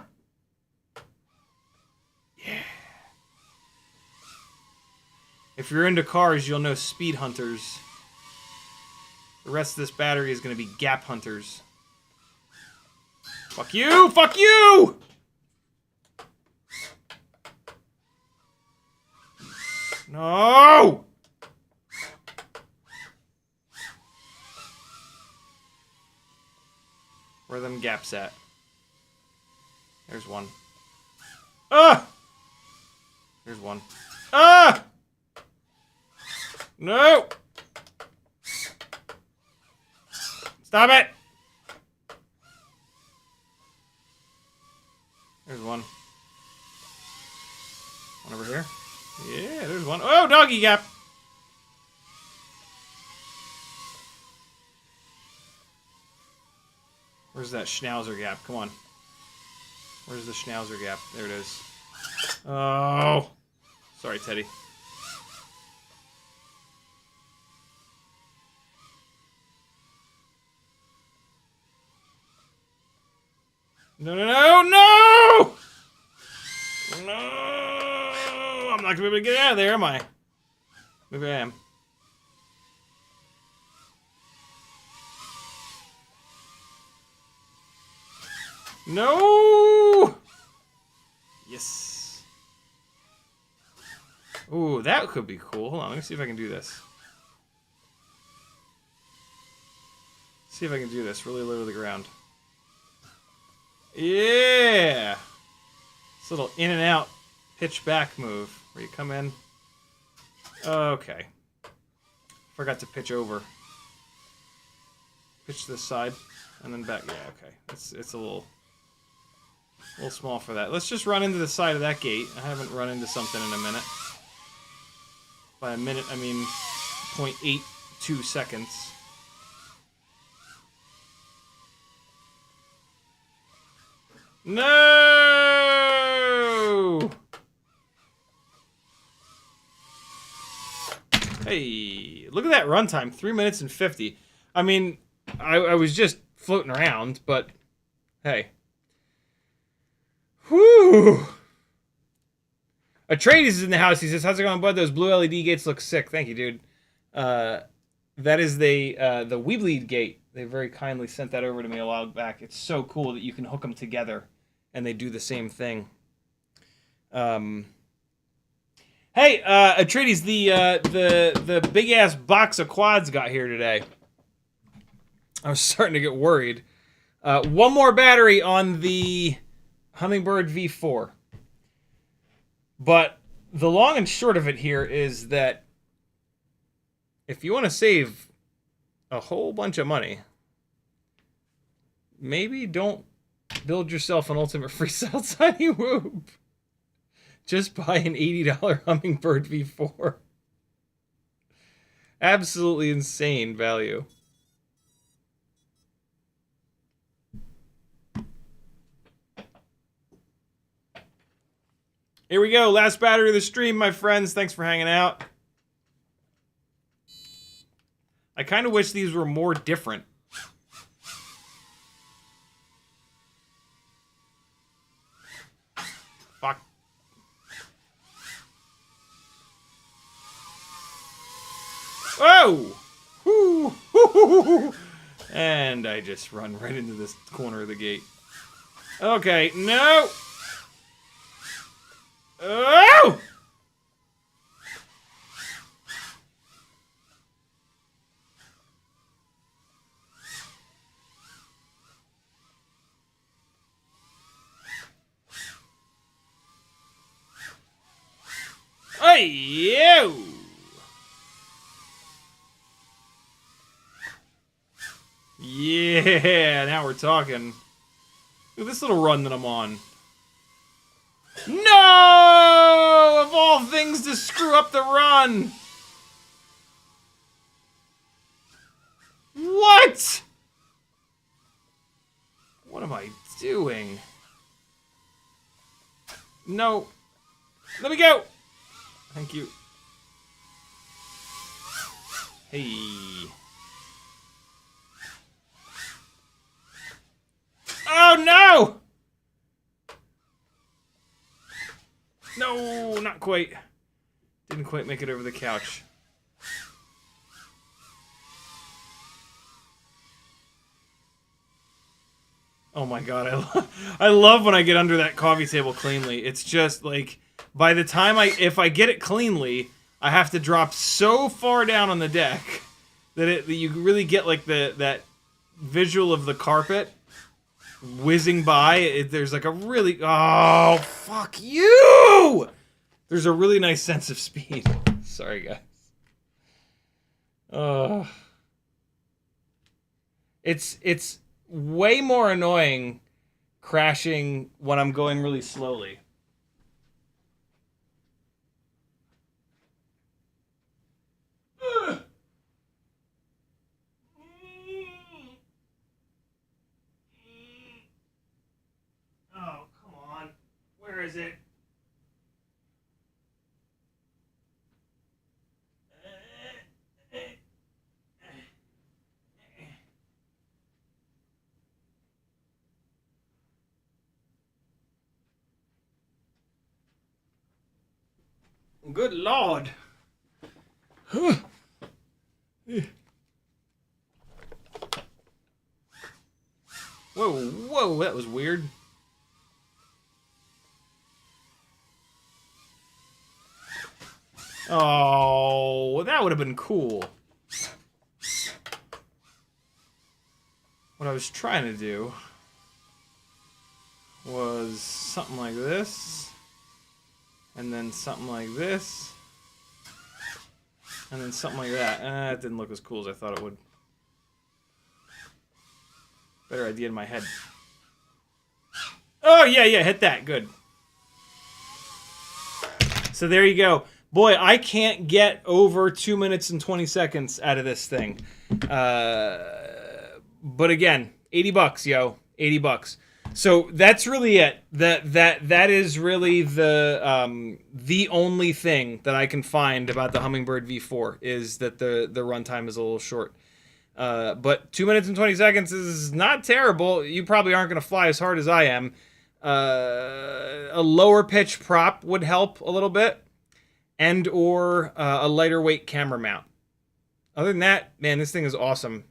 Yeah. If you're into cars, you'll know speed hunters. The rest of this battery is going to be gap hunters. Fuck you! Fuck you! No! Where are them gaps at? There's one. Ah! There's one. Ah! No! Stop it! There's one. One over here. Yeah, there's one. Oh, doggy gap! Where's that schnauzer gap? Come on. Where's the schnauzer gap? There it is. Oh! Sorry, Teddy. No! No! I'm not gonna be able to get out of there, am I? Maybe I am. No! Yes. Ooh, that could be cool. Hold on, let me see if I can do this. See if I can do this really low to the ground. Yeah! This little in and out pitch back move where you come in. Okay. Forgot to pitch over. Pitch this side and then back. Yeah, okay. It's a little small for that. Let's just run into the side of that gate. I haven't run into something in a minute. By a minute, I mean 0.82 seconds. No! Hey, look at that runtime. 3 minutes and 50. I mean, I was just floating around, but hey. Whew. Atreides is in the house. He says, "How's it going, bud? Those blue LED gates look sick." Thank you, dude. That is the Weebly gate. They very kindly sent that over to me a while back. It's so cool that you can hook them together and they do the same thing. Hey, Atreides, the big ass box of quads got here today. I was starting to get worried. One more battery on the Hummingbird V4. But the long and short of it here is that if you want to save a whole bunch of money, maybe don't build yourself an ultimate freestyle tiny whoop. Just buy an $80 Hummingbird V4. Absolutely insane value. Here we go. Last battery of the stream, my friends. Thanks for hanging out. I kind of wish these were more different. Fuck. Oh! Woo! Woo! And I just run right into this corner of the gate. Okay, no! Oh! Hey, you! Yeah, now we're talking. Look at this little run that I'm on. No! Of all things to screw up the run! What? What am I doing? No. Let me go! Thank you. Hey. Oh no! No, not quite. Didn't quite make it over the couch. Oh my god, I love when I get under that coffee table cleanly. It's just like, by the time if I get it cleanly, I have to drop so far down on the deck that you really get like that visual of the carpet whizzing by. There's like a really, oh fuck you! There's a really nice sense of speed. Sorry guys. It's way more annoying crashing when I'm going really slowly. Oh, come on. Where is it? Good Lord. Whoa, that was weird. Oh, that would have been cool. What I was trying to do was something like this, and then something like this, and then something like that. It didn't look as cool as I thought it would. Better idea in my head. Oh, yeah, hit that. Good. So there you go. Boy, I can't get over 2 minutes and 20 seconds out of this thing. But again, $80, yo. $80. So that's really it. That is really the only thing that I can find about the Hummingbird V4 is that the runtime is a little short. But 2 minutes and 20 seconds is not terrible. You probably aren't going to fly as hard as I am. A lower pitch prop would help a little bit, and or a lighter weight camera mount. Other than that, man, this thing is awesome.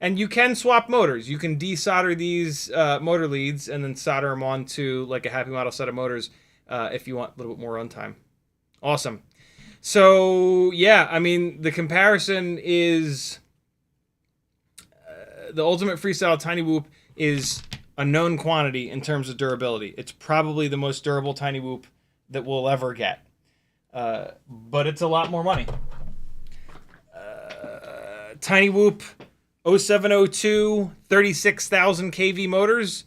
And you can swap motors. You can desolder these motor leads and then solder them onto like a Happy Model set of motors if you want a little bit more runtime. Awesome. So, yeah, I mean, the comparison is the Ultimate Freestyle Tiny Whoop is a known quantity in terms of durability. It's probably the most durable Tiny Whoop that we'll ever get. But it's a lot more money. Tiny Whoop 0702, 36,000 kV motors,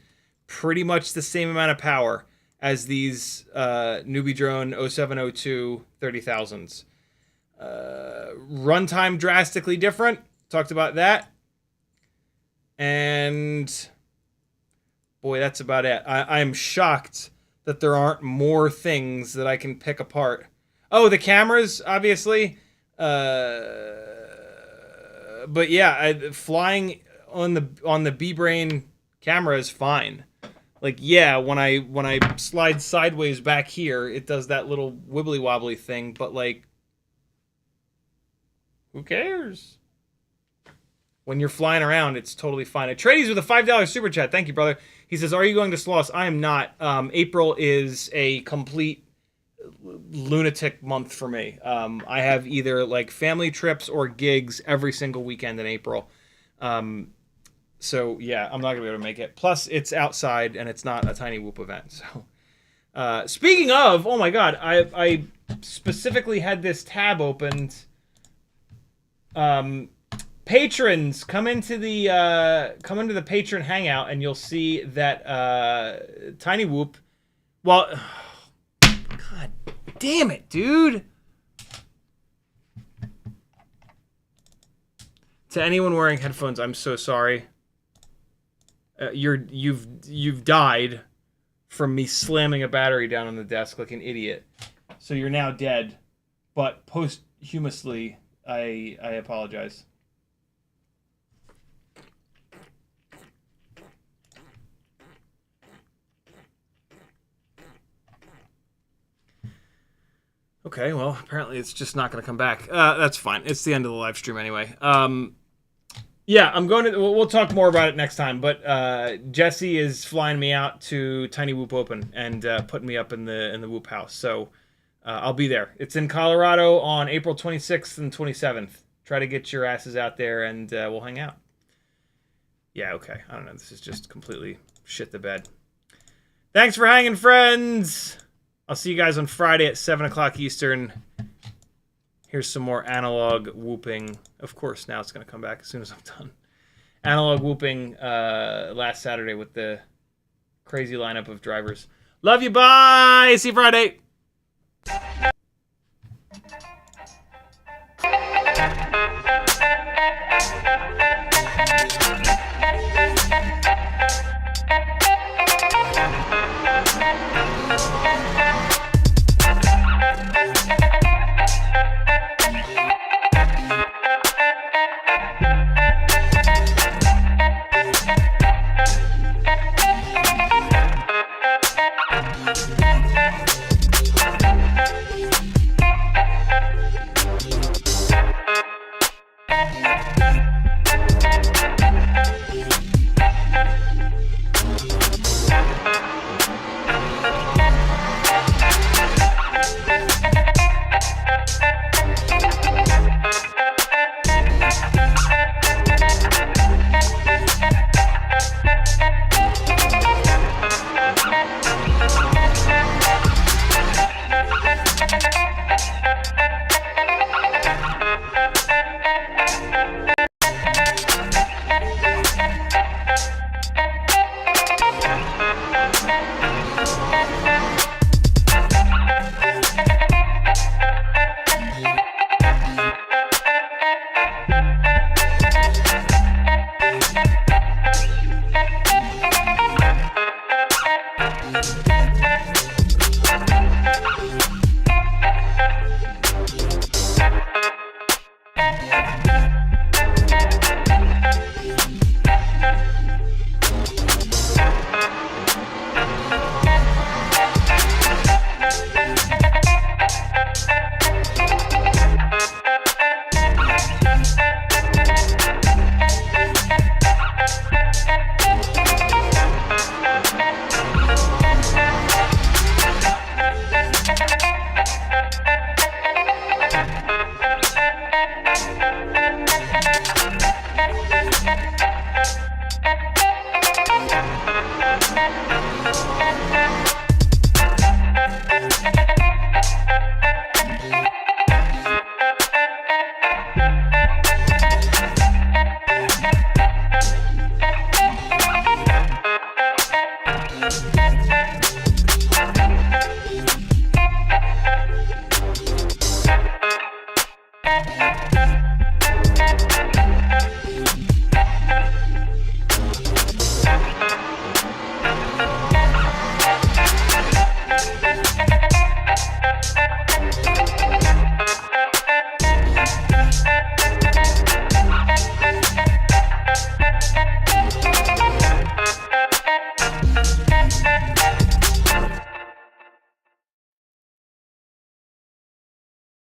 pretty much the same amount of power as these Newbie Drone 0702 30,000s. Runtime drastically different. Talked about that. And boy, that's about it. I'm shocked that there aren't more things that I can pick apart. Oh, the cameras, obviously. But yeah, flying on the B-Brain camera is fine. Like, yeah, when I slide sideways back here, it does that little wibbly wobbly thing. But like, who cares? When you're flying around, it's totally fine. Atreides with a $5 super chat. Thank you, brother. He says, "Are you going to Sloss?" I am not. April is a complete lunatic month for me. I have either like family trips or gigs every single weekend in April. So yeah, I'm not gonna be able to make it. Plus, it's outside and it's not a Tiny Whoop event. So, speaking of, oh my God, I specifically had this tab opened. Patrons, come into the patron hangout and you'll see that Tiny Whoop. Well, God damn it, dude. To anyone wearing headphones, I'm so sorry. You've died from me slamming a battery down on the desk like an idiot. So you're now dead. But posthumously, I apologize. Okay, well, apparently it's just not going to come back. That's fine. It's the end of the live stream anyway. Yeah, I'm going to... We'll talk more about it next time, but Jesse is flying me out to Tiny Whoop Open and putting me up in the Whoop house. So I'll be there. It's in Colorado on April 26th and 27th. Try to get your asses out there and we'll hang out. Yeah, okay. I don't know. This is just completely shit the bed. Thanks for hanging, friends! I'll see you guys on Friday at 7 o'clock Eastern. Here's some more analog whooping. Of course, now it's going to come back as soon as I'm done. Analog whooping last Saturday with the crazy lineup of drivers. Love you, bye! See you Friday!